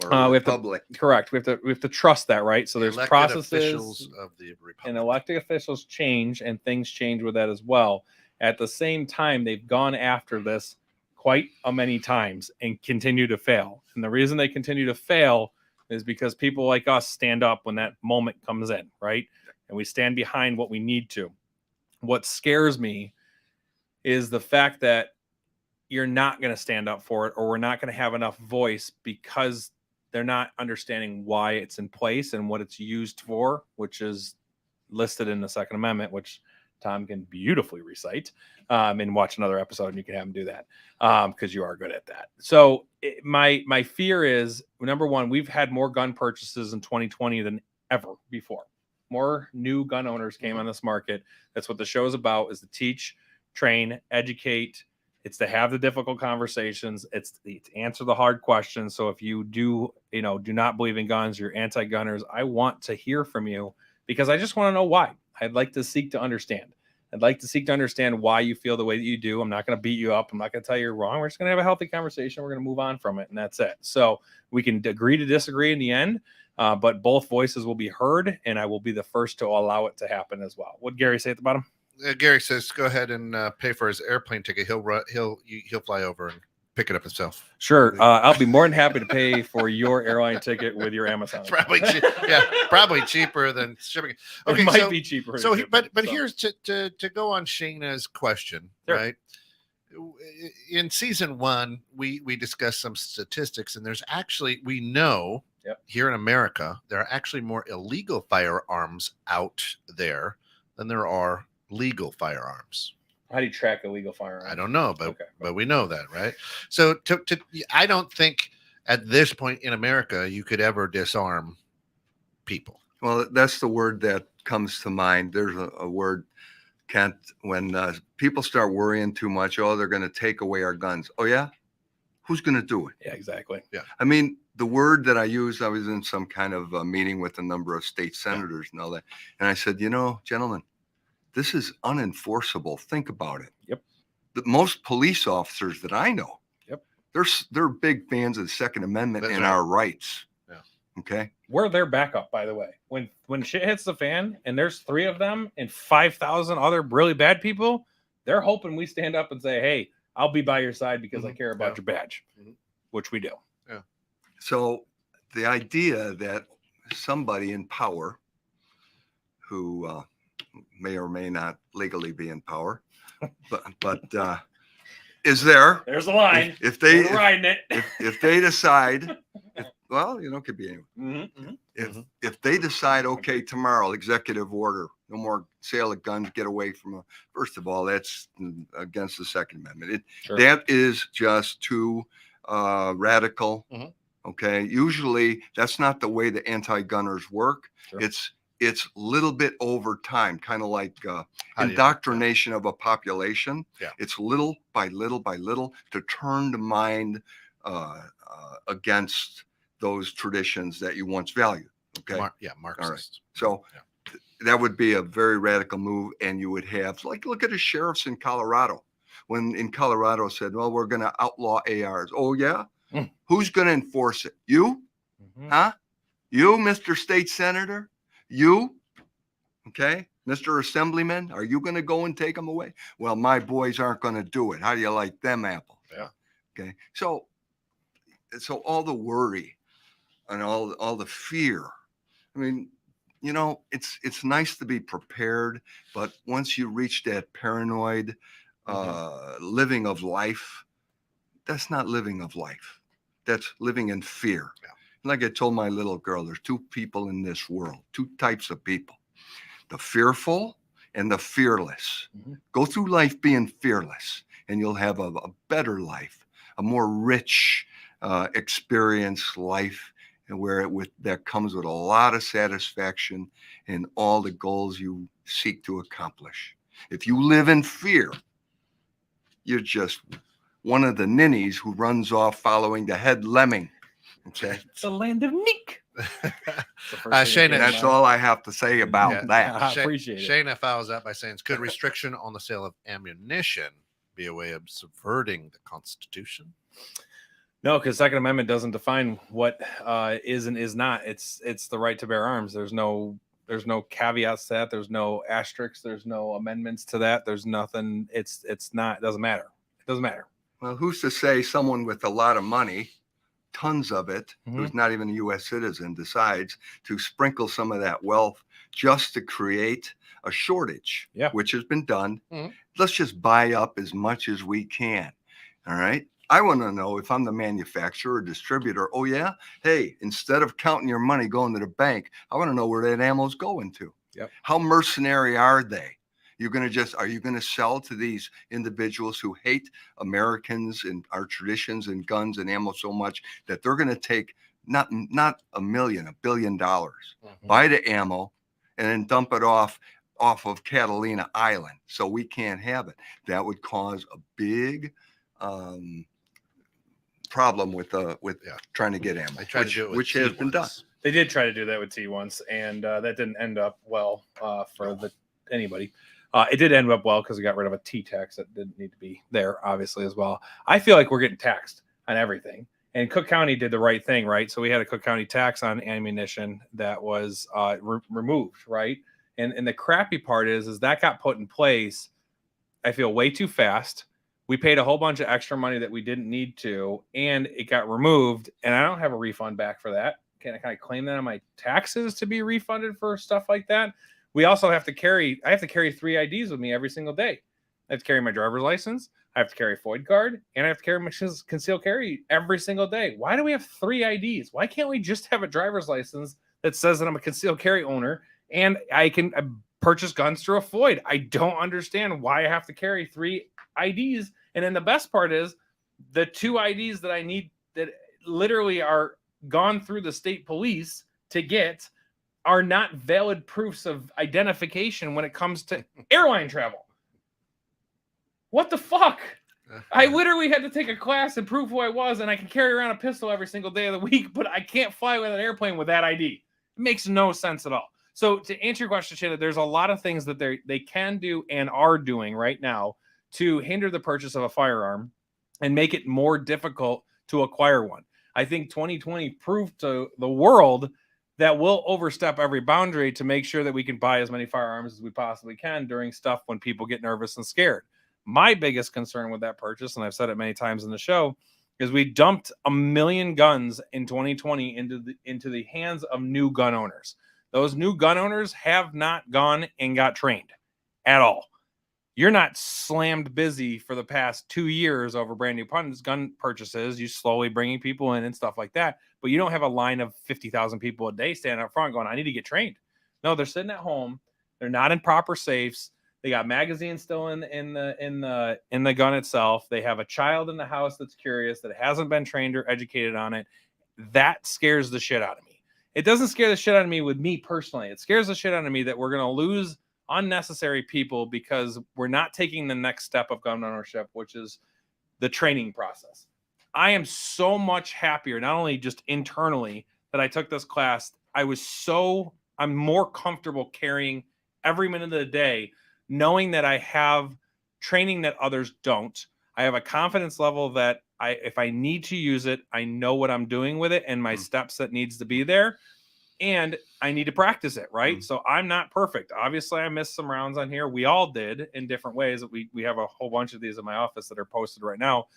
We have to trust that, right? So there's processes of the republic. And elected officials change, and things change with that as well. At the same time, they've gone after this quite a many times and continue to fail. And the reason they continue to fail is because people like us stand up when that moment comes in, right? And we stand behind what we need to. What scares me is the fact that you're not going to stand up for it, or we're not going to have enough voice because they're not understanding why it's in place and what it's used for, which is listed in the Second Amendment, which Tom can beautifully recite, and watch another episode, and you can have him do that because you are good at that. So my fear is, number one, we've had more gun purchases in 2020 than ever before. More new gun owners came on this market. That's what the show is about, is to teach, train, educate. It's to have the difficult conversations. It's to answer the hard questions. So if you do not believe in guns, you're anti-gunners, I want to hear from you, because I just want to know why. I'd like to seek to understand. I'd like to seek to understand why you feel the way that you do. I'm not going to beat you up. I'm not going to tell you you're wrong. We're just going to have a healthy conversation. We're going to move on from it, and that's it. So we can agree to disagree in the end, but both voices will be heard, and I will be the first to allow it to happen as well. What did Gary say at the bottom? Gary says, "Go ahead and pay for his airplane ticket. He'll fly over and pick it up himself." Sure, I'll be more than happy to pay for your airline ticket with your Amazon. Probably cheaper than shipping. Okay, it might be cheaper. So, here's to go on Shayna's question, sure. Right? In season 1, we discussed some statistics, and there's actually, we know here in America, there are actually more illegal firearms out there than there are legal firearms. How do you track illegal firearms? I don't know, but we know that, right? So I don't think at this point in America you could ever disarm people. Well, that's the word that comes to mind. There's a word, Kent, when people start worrying too much. Oh, they're going to take away our guns. Oh yeah, who's going to do it? Yeah, exactly. Yeah. I mean, the word that I used, I was in some kind of meeting with a number of state senators and all that, and I said, gentlemen, this is unenforceable. Think about it. Yep. Most police officers that I know, they're big fans of the Second Amendment and our rights. Yeah. Okay. We're their backup, by the way. When shit hits the fan and there's 3 of them and 5,000 other really bad people, they're hoping we stand up and say, "Hey, I'll be by your side because I care about your badge," which we do. Yeah. So the idea that somebody in power who may or may not legally be in power, but is there? There's a line. If they riding it, if they decide, it could be anyone. If they decide, okay, tomorrow, executive order, no more sale of guns, get away from. First of all, that's against the Second Amendment. That is just too radical. Okay, usually that's not the way the anti-gunners work. Sure. It's it's little bit over time, kind of like How do you do indoctrination of a population. Yeah. It's little by little to turn the mind against those traditions that you once valued. Okay. Marxist. So that would be a very radical move. And you would have, like, look at the sheriffs in Colorado. When in Colorado said, well, we're going to outlaw ARs. Oh, yeah? Who's going to enforce it? You? Huh? You, Mr. State Senator? You? Okay. Mr. Assemblyman, are you going to go and take them away? Well, my boys aren't going to do it. How do you like them apples? Yeah. Okay. So all the worry and all the fear, I mean, you know, it's nice to be prepared, but once you reach that paranoid living of life, that's not living of life. That's living in fear. Yeah. Like I told my little girl, there's two people in this world, two types of people, the fearful and the fearless. Go through life being fearless, and you'll have a better life, a more rich experience life, and where that comes with a lot of satisfaction in all the goals you seek to accomplish. If you live in fear, you're just one of the ninnies who runs off following the head lemming. Okay. It's the land of Nick. Shane, That's all I have to say about that. I appreciate it. Shane follows that by saying, could restriction on the sale of ammunition be a way of subverting the Constitution? No, because Second Amendment doesn't define what is and is not. It's the right to bear arms. There's no caveats to that. There's no asterisks. There's no amendments to that. There's nothing. It's not. It doesn't matter. It doesn't matter. Well, who's to say someone with a lot of money, tons of it, who's not even a U.S. citizen, decides to sprinkle some of that wealth just to create a shortage, which has been done. Let's just buy up as much as we can. All right. I want to know, if I'm the manufacturer or distributor, oh yeah, hey, instead of counting your money going to the bank, I want to know where that ammo's going to. Yep. How mercenary are they? Are you going to sell to these individuals who hate Americans and our traditions and guns and ammo so much that they're going to take not $1 billion, buy the ammo and then dump it off of Catalina Island so we can't have it? That would cause a big problem with trying to get ammo, which has been done. They did try to do that with T once, and that didn't end up well for anybody. It did end up well because we got rid of a T tax that didn't need to be there, obviously, as well. I feel like we're getting taxed on everything, and Cook County did the right thing, right? So we had a Cook County tax on ammunition that was removed, right? And the crappy part is that got put in place, I feel, way too fast. We paid a whole bunch of extra money that we didn't need to, and it got removed, and I don't have a refund back for that. Can I claim that on my taxes to be refunded for stuff like that? We also have to carry 3 IDs with me every single day. I have to carry my driver's license, I have to carry a FOID card, and I have to carry my concealed carry every single day. Why do we have 3 IDs? Why can't we just have a driver's license that says that I'm a concealed carry owner and I can purchase guns through a FOID? I don't understand why I have to carry 3 IDs. And then the best part is the 2 IDs that I need that literally are gone through the state police to get are not valid proofs of identification when it comes to airline travel. What the fuck? I literally had to take a class and prove who I was, and I can carry around a pistol every single day of the week, but I can't fly with an airplane with that ID. It makes no sense at all. So to answer your question, Shannon, there's a lot of things that they can do and are doing right now to hinder the purchase of a firearm and make it more difficult to acquire one. I think 2020 proved to the world that we'll overstep every boundary to make sure that we can buy as many firearms as we possibly can during stuff when people get nervous and scared. My biggest concern with that purchase, and I've said it many times in the show, is we dumped 1 million guns in 2020 into the hands of new gun owners. Those new gun owners have not gone and got trained at all. You're not slammed busy for the past 2 years over brand new gun purchases. You slowly bringing people in and stuff like that, but you don't have a line of 50,000 people a day standing up front going, I need to get trained. No, they're sitting at home. They're not in proper safes. They got magazines still in the gun itself. They have a child in the house that's curious, that hasn't been trained or educated on it. That scares the shit out of me. It doesn't scare the shit out of me with me personally. It scares the shit out of me that we're going to lose unnecessary people because we're not taking the next step of gun ownership, which is the training process. I am so much happier, not only just internally that I took this class. I'm more comfortable carrying every minute of the day, knowing that I have training that others don't. I have a confidence level that if I need to use it, I know what I'm doing with it and my steps that needs to be there. And I need to practice it, right? So I'm not perfect. Obviously, I missed some rounds on here. We all did in different ways. We have a whole bunch of these in my office that are posted right now.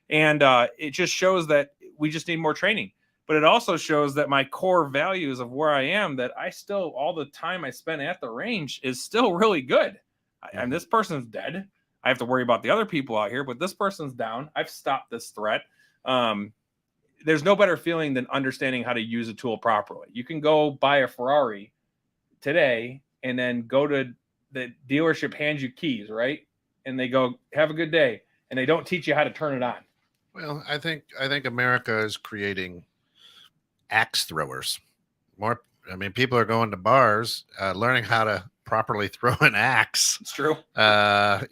And it just shows that we just need more training. But it also shows that my core values of where I am, that I still, all the time I spent at the range is still really good. And this person's dead. I have to worry about the other people out here, but this person's down. I've stopped this threat. There's no better feeling than understanding how to use a tool properly. You can go buy a Ferrari today and then go to the dealership, hands you keys, right? And they go, have a good day. And they don't teach you how to turn it on. Well, I think America is creating axe throwers. People are going to bars, learning how to properly throw an axe. It's true. The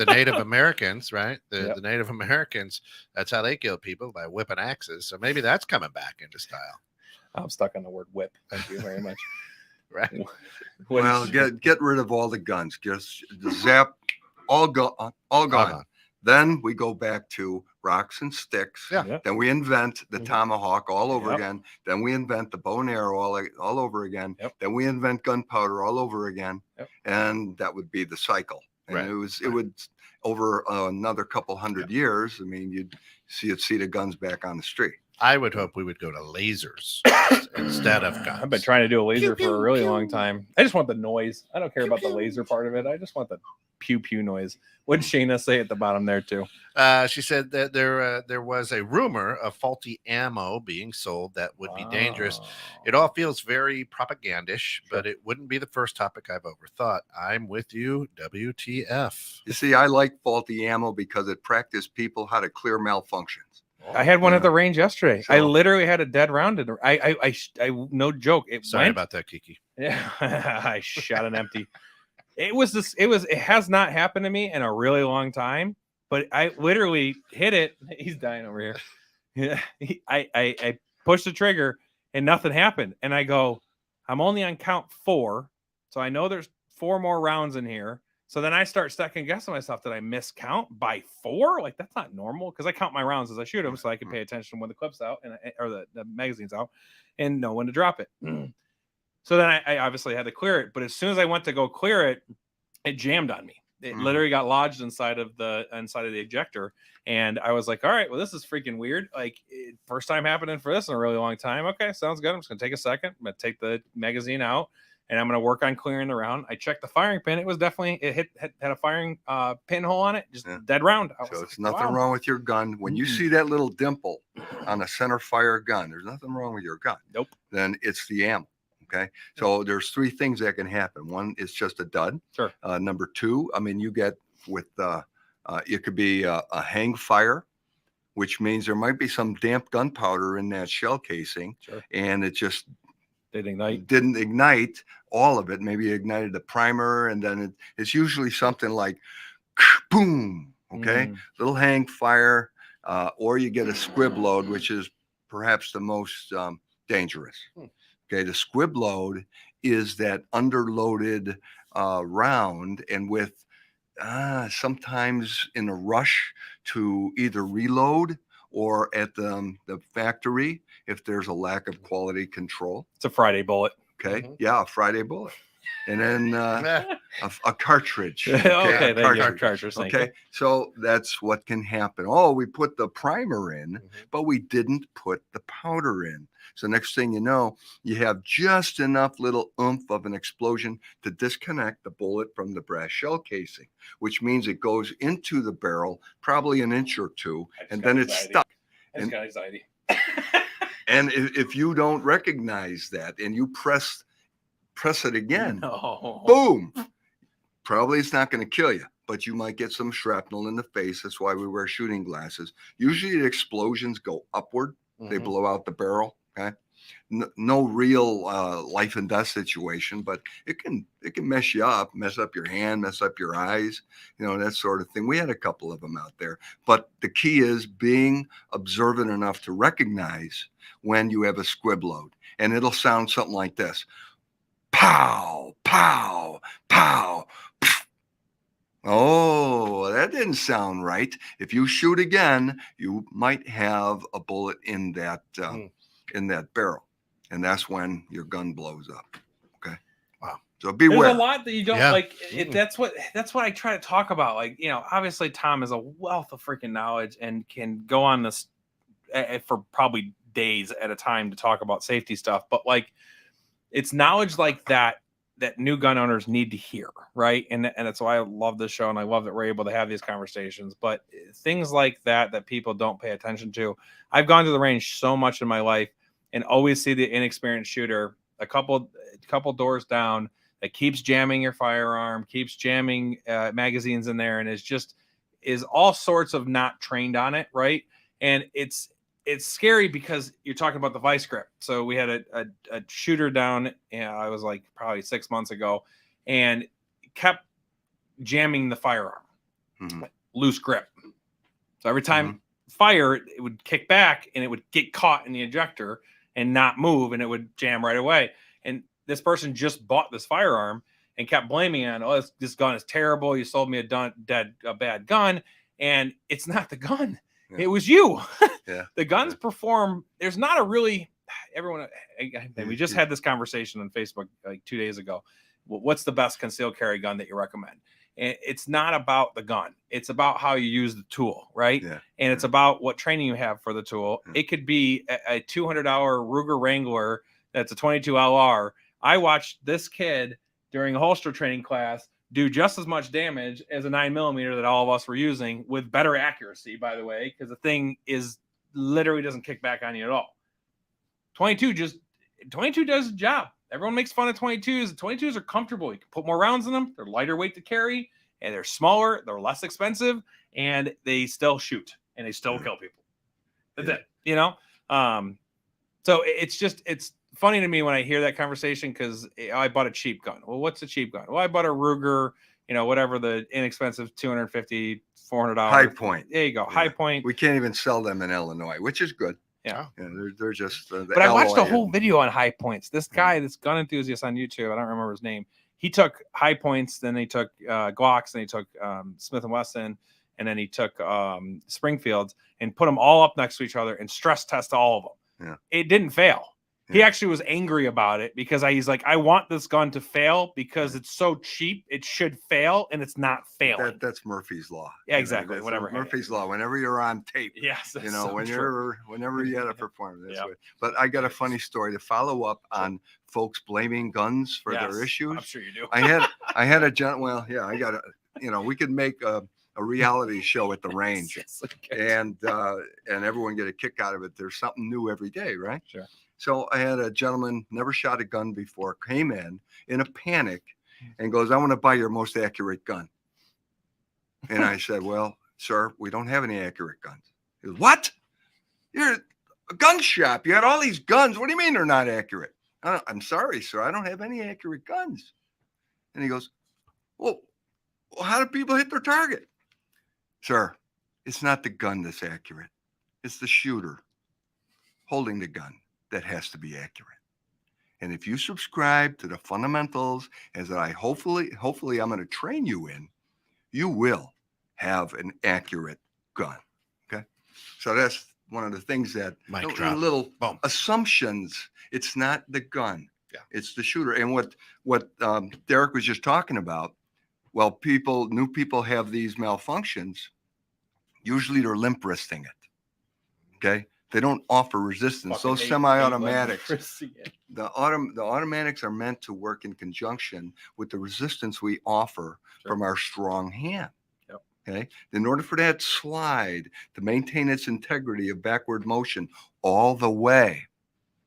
Native Americans, right? The Native Americans, that's how they kill people, by whipping axes. So maybe that's coming back into style. I'm stuck on the word whip. Thank you very much. Right. Well, get rid of all the guns. Just zap, all gone. Then we go back to rocks and sticks. Yeah. Then we invent the tomahawk all over again. Then we invent the bow and arrow all over again. Then we invent gunpowder all over again. And that would be the cycle. And it would over another couple hundred years. I mean, you'd see the guns back on the street. I would hope we would go to lasers instead of guns. I've been trying to do a laser for a really long time. I just want the noise. I don't care about the laser part of it. I just want the pew pew noise. What did Shayna say at the bottom there too? She said that there was a rumor of faulty ammo being sold that would be dangerous. It all feels very propagandish, but it wouldn't be the first topic I've ever thought. I'm with you, WTF. You see, I like faulty ammo because it practiced people how to clear malfunctions. I had one at the range yesterday. I literally had a dead round in. I no joke. Sorry about that, Kiki. Yeah, I shot an empty. It has not happened to me in a really long time, but I literally hit it. He's dying over here. Yeah, I pushed the trigger and nothing happened. And I go, I'm only on count 4, so I know there's 4 more rounds in here. So then I start second guessing myself. Did I miscount by 4? Like, that's not normal, because I count my rounds as I shoot them, so I can pay attention when the clip's out or the magazine's out, and know when to drop it. So then I obviously had to clear it, but as soon as I went to go clear it, it jammed on me. It literally got lodged inside of the ejector, and I was like, all right, well, this is freaking weird. Like, first time happening for this in a really long time. Okay, sounds good. I'm just gonna take a second. I'm gonna take the magazine out, and I'm going to work on clearing the round. I checked the firing pin. It was definitely, had a firing pinhole on it, just dead round. So it's nothing wrong with your gun. When you see that little dimple on a center fire gun, there's nothing wrong with your gun. Nope. Then it's the ammo. Okay. So there's 3 things that can happen. One is just a dud. Sure. Number 2, I mean, you get with, it could be a hang fire, which means there might be some damp gunpowder in that shell casing. Sure. And it just didn't ignite all of it. Maybe ignited the primer, and then it's usually something like boom. Okay, little hang fire, or you get a squib load, which is perhaps the most dangerous. Okay, the squib load is that underloaded round, and with sometimes in a rush to either reload or at the factory, if there's a lack of quality control. It's a Friday bullet. Okay. Yeah, a Friday bullet. And then a cartridge. Okay, cartridge. Okay. So that's what can happen. Oh, we put the primer in, but we didn't put the powder in. So next thing you know, you have just enough little oomph of an explosion to disconnect the bullet from the brass shell casing, which means it goes into the barrel probably an inch or 2, and then it's stuck. I just got anxiety. And if you don't recognize that and you press it again, boom, probably it's not going to kill you, but you might get some shrapnel in the face. That's why we wear shooting glasses. Usually the explosions go upward. They blow out the barrel. Okay. no real life and death situation, but it can mess you up, mess up your hand, mess up your eyes, that sort of thing. We had a couple of them out there, but the key is being observant enough to recognize when you have a squib load, and it'll sound something like this: pow, pow, pow. Oh, that didn't sound right. If you shoot again, you might have a bullet in that barrel, and that's when your gun blows up. Okay. Wow. So beware. There's a lot that you don't like. That's what I try to talk about. Like, obviously Tom is a wealth of freaking knowledge and can go on this for probably days at a time to talk about safety stuff. But like, it's knowledge like that new gun owners need to hear, right? And that's why I love this show, and I love that we're able to have these conversations. But things like that people don't pay attention to. I've gone to the range so much in my life and always see the inexperienced shooter a couple doors down that keeps jamming your firearm, keeps jamming magazines in there, and is all sorts of not trained on it, right? And it's scary because you're talking about the vice grip. So we had a shooter down, I was like probably 6 months ago, and kept jamming the firearm, loose grip. So every time fire, it would kick back and it would get caught in the ejector and not move, and it would jam right away. And this person just bought this firearm and kept blaming it on, this gun is terrible. You sold me a bad gun, and it's not the gun. Yeah. It was you. Yeah. The guns perform. There's not a really everyone. We just had this conversation on Facebook like 2 days ago. What's the best concealed carry gun that you recommend? And it's not about the gun. It's about how you use the tool, right? Yeah. And it's about what training you have for the tool. Yeah. It could be a $200 Ruger Wrangler that's a 22 LR. I watched this kid during a holster training class do just as much damage as a 9mm that all of us were using, with better accuracy, by the way, because the thing is literally doesn't kick back on you at all. 22 does the job. Everyone makes fun of 22s. The 22s are comfortable. You can put more rounds in them. They're lighter weight to carry, and they're smaller. They're less expensive, and they still shoot, and they still kill people. That's it. So it's funny to me when I hear that conversation, because I bought a cheap gun. Well, what's a cheap gun? Well, I bought a Ruger, whatever the inexpensive $250, $400. High Point. There you go. Yeah. High Point. We can't even sell them in Illinois, which is good. Yeah. They're just. But I watched a whole video on High Points. This guy, this gun enthusiast on YouTube, I don't remember his name. He took High Points, then he took Glocks, then he took Smith & Wesson, and then he took Springfields, and put them all up next to each other and stress test all of them. Yeah. It didn't fail. He actually was angry about it because he's like, I want this gun to fail because it's so cheap. It should fail, and it's not failing. That's Murphy's Law. Yeah, exactly. Whatever. Murphy's Law. Whenever you're on tape, yes, whenever you had to perform this way. But I got a funny story to follow up on folks blaming guns for their issues. I'm sure you do. I had a gen. Well, yeah, I got a. We could make a reality show at the range, and everyone get a kick out of it. There's something new every day, right? Sure. So I had a gentleman, never shot a gun before, came in a panic and goes, I want to buy your most accurate gun. And I said, well, sir, we don't have any accurate guns. He goes, what? You're a gun shop. You had all these guns. What do you mean they're not accurate? I'm sorry, sir. I don't have any accurate guns. And he goes, well, how do people hit their target? Sir, it's not the gun that's accurate. It's the shooter holding the gun that has to be accurate. And if you subscribe to the fundamentals as I hopefully I'm going to train you in, you will have an accurate gun. Okay. So that's one of the things that little assumptions. It's not the gun. Yeah. It's the shooter. And what Derek was just talking about, well, new people have these malfunctions. Usually they're limp wristing it. Okay. They don't offer resistance. Those semi-automatics, the automatics are meant to work in conjunction with the resistance we offer from our strong hand. Yep. Okay. In order for that slide to maintain its integrity of backward motion all the way.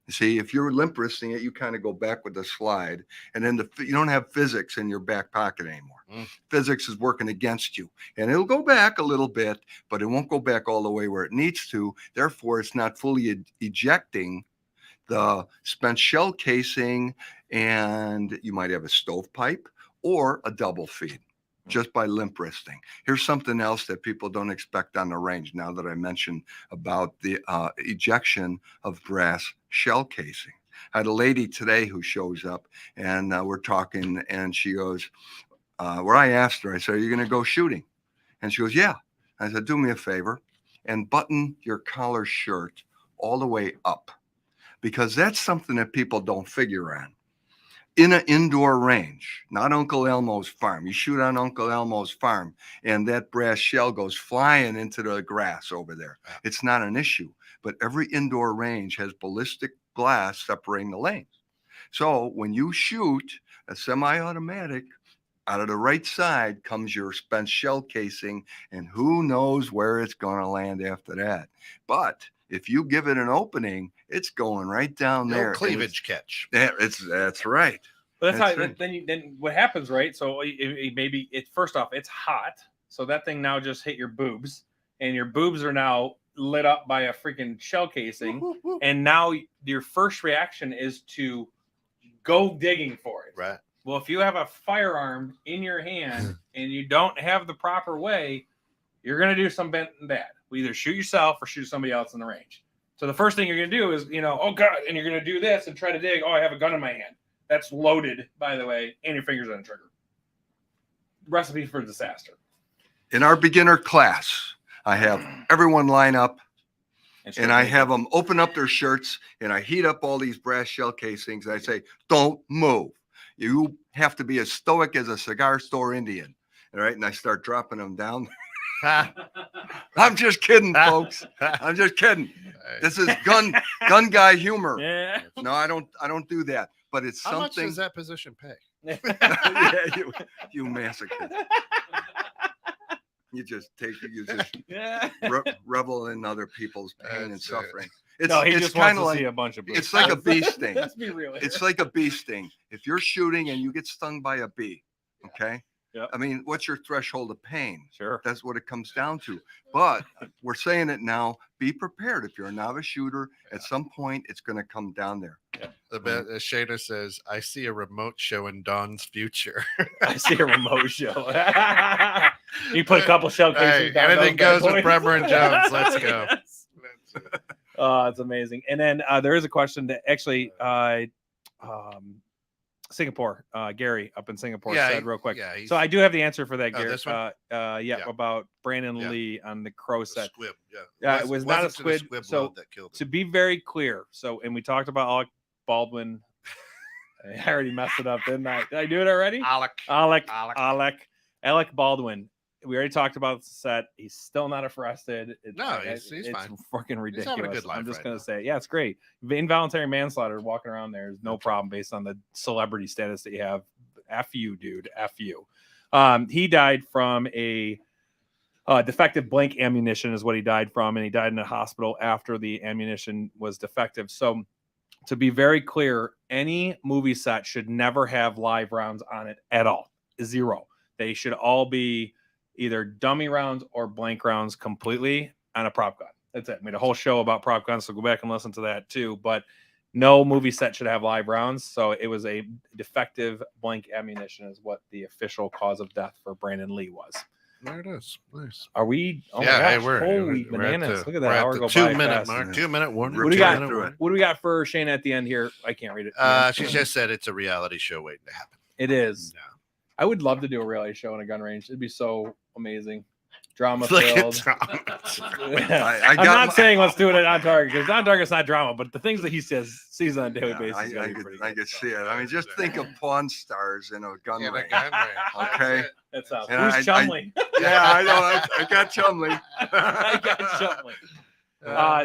You see, if you're limp wristing it, you kind of go back with the slide, and then you don't have physics in your back pocket anymore. Physics is working against you, and it'll go back a little bit, but it won't go back all the way where it needs to. Therefore, it's not fully ejecting the spent shell casing, and you might have a stovepipe or a double feed just by limp wristing. Here's something else that people don't expect on the range now that I mentioned about the ejection of brass shell casing. I had a lady today who shows up, and we're talking, and she goes, where I asked her, I said, "Are you going to go shooting?" And she goes, "Yeah." I said, "Do me a favor and button your collar shirt all the way up, because that's something that people don't figure on. In an indoor range, not Uncle Elmo's farm. You shoot on Uncle Elmo's farm and that brass shell goes flying into the grass over there. It's not an issue, but every indoor range has ballistic glass separating the lanes. So when you shoot a semi-automatic, out of the right side comes your spent shell casing, and who knows where it's going to land after that. But if you give it an opening, it's going right down there. Cleavage catch. That's right. But that's how. Right. Then what happens, right? So maybe it's first off, it's hot, so that thing now just hit your boobs, and your boobs are now lit up by a freaking shell casing, and now your first reaction is to go digging for it. Right. Well, if you have a firearm in your hand and you don't have the proper way, you're going to do something bad. We either shoot yourself or shoot somebody else in the range. So the first thing you're going to do is, oh God, and you're going to do this and try to dig. Oh, I have a gun in my hand. That's loaded, by the way, and your fingers on the trigger. Recipe for disaster. In our beginner class, I have everyone line up, and I have them open up their shirts, and I heat up all these brass shell casings. And I say, "Don't move. You have to be as stoic as a cigar store Indian." All right. And I start dropping them down. I'm just kidding, folks. I'm just kidding. This is gun guy humor. Yeah. No, I don't do that. But it's How something. much does that position pay? Yeah, you masochist. You just revel in other people's pain and suffering. He just wants to see a bunch of boobs. It's like a bee sting. Let's be real. It's like a bee sting. If you're shooting and you get stung by a bee, okay? Yeah. I mean, what's your threshold of pain? Sure. That's what it comes down to. But we're saying it now. Be prepared. If you're a novice shooter, at some point it's going to come down there. Yeah. Shayna says, "I see a remote show in Dawn's future." I see a remote show. You put a couple shell casings down. Anything goes with Bremer and Jones. Let's go. Oh, it's amazing. And then there is a question that actually Singapore, Gary up in Singapore said real quick. Yeah, so I do have the answer for that, Gary. This one? About Brandon Lee on the crow set. Squib, it was not a squid. So that killed to be very clear, and we talked about Alec Baldwin. I already messed it up, didn't I? Did I do it already? Alec Baldwin. We already taled about the set. He's still not arrested. He's it's fine. Fucking ridiculous. He's having a good life. I'm just gonna say, it's great. Involuntary manslaughter, walking around there is no problem based on the celebrity status that you have. F you, dude. F you. He died from a defective blank ammunition, is what he died from, and he died in a hospital after the ammunition was defective. So, to be very clear, any movie set should never have live rounds on it at all. Zero. They should all be either dummy rounds or blank rounds completely on a prop gun. That's it. I made a whole show about prop guns, so go back and listen to that too. But no movie set should have live rounds. So it was a defective blank ammunition is what the official cause of death for Brandon Lee was. There it is. Nice. Are we? Oh yeah, my gosh. Holy bananas. Look at that hour go by 2 minute fast. mark. 2 minute warning. What do we got for Shane at the end here? I can't read it. She just said it's a reality show waiting to happen. It is. No. I would love to do a reality show in a gun range. It'd be so amazing. Drama filled. I'm not saying let's do it at On Target because On Target's not drama, but the things that he sees on a daily basis. I could see it. I mean, just think of Pawn Stars in a gun range. Okay. That sounds. Who's Chumley? I know. I got Chumley.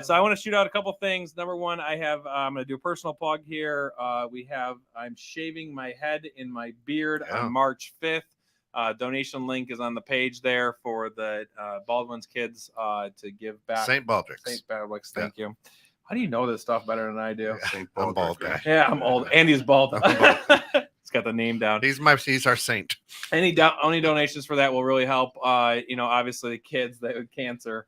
So I want to shoot out a couple things. Number one, I'm going to do a personal plug here. I'm shaving my head and my beard on March 5th. Donation link is on the page there for the Baldwin's kids to give back. St. Baldrick's. Thank you. How do you know this stuff better than I do? I'm bald guy. Yeah, I'm old. Andy's bald. He's got the name down. He's our saint. Any donations for that will really help. Obviously the kids that with cancer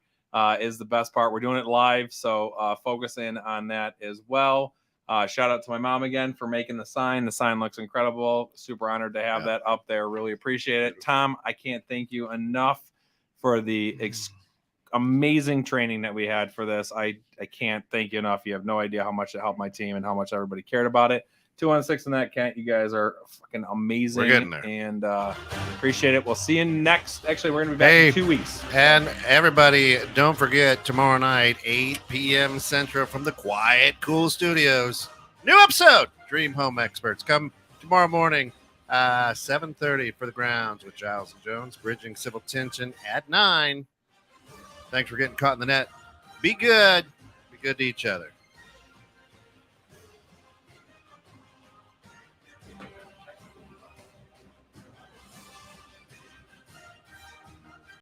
is the best part. We're doing it live, so focus in on that as well. Shout out to my mom again for making the sign. The sign looks incredible. Super honored to have that up there. Really appreciate it. Tom, I can't thank you enough for the amazing training that we had for this. I can't thank you enough. You have no idea how much it helped my team and how much everybody cared about it. 216 in that, Kent. You guys are fucking amazing. We're getting there. And appreciate it. We'll see you next. Actually, we're going to be back in 2 weeks. And everybody, don't forget, tomorrow night, 8 p.m. Central from the Quiet Cool Studios. New episode, Dream Home Experts. Come tomorrow morning, 7:30 for the grounds with Giles and Jones, bridging civil tension at 9. Thanks for getting caught in the net. Be good. Be good to each other.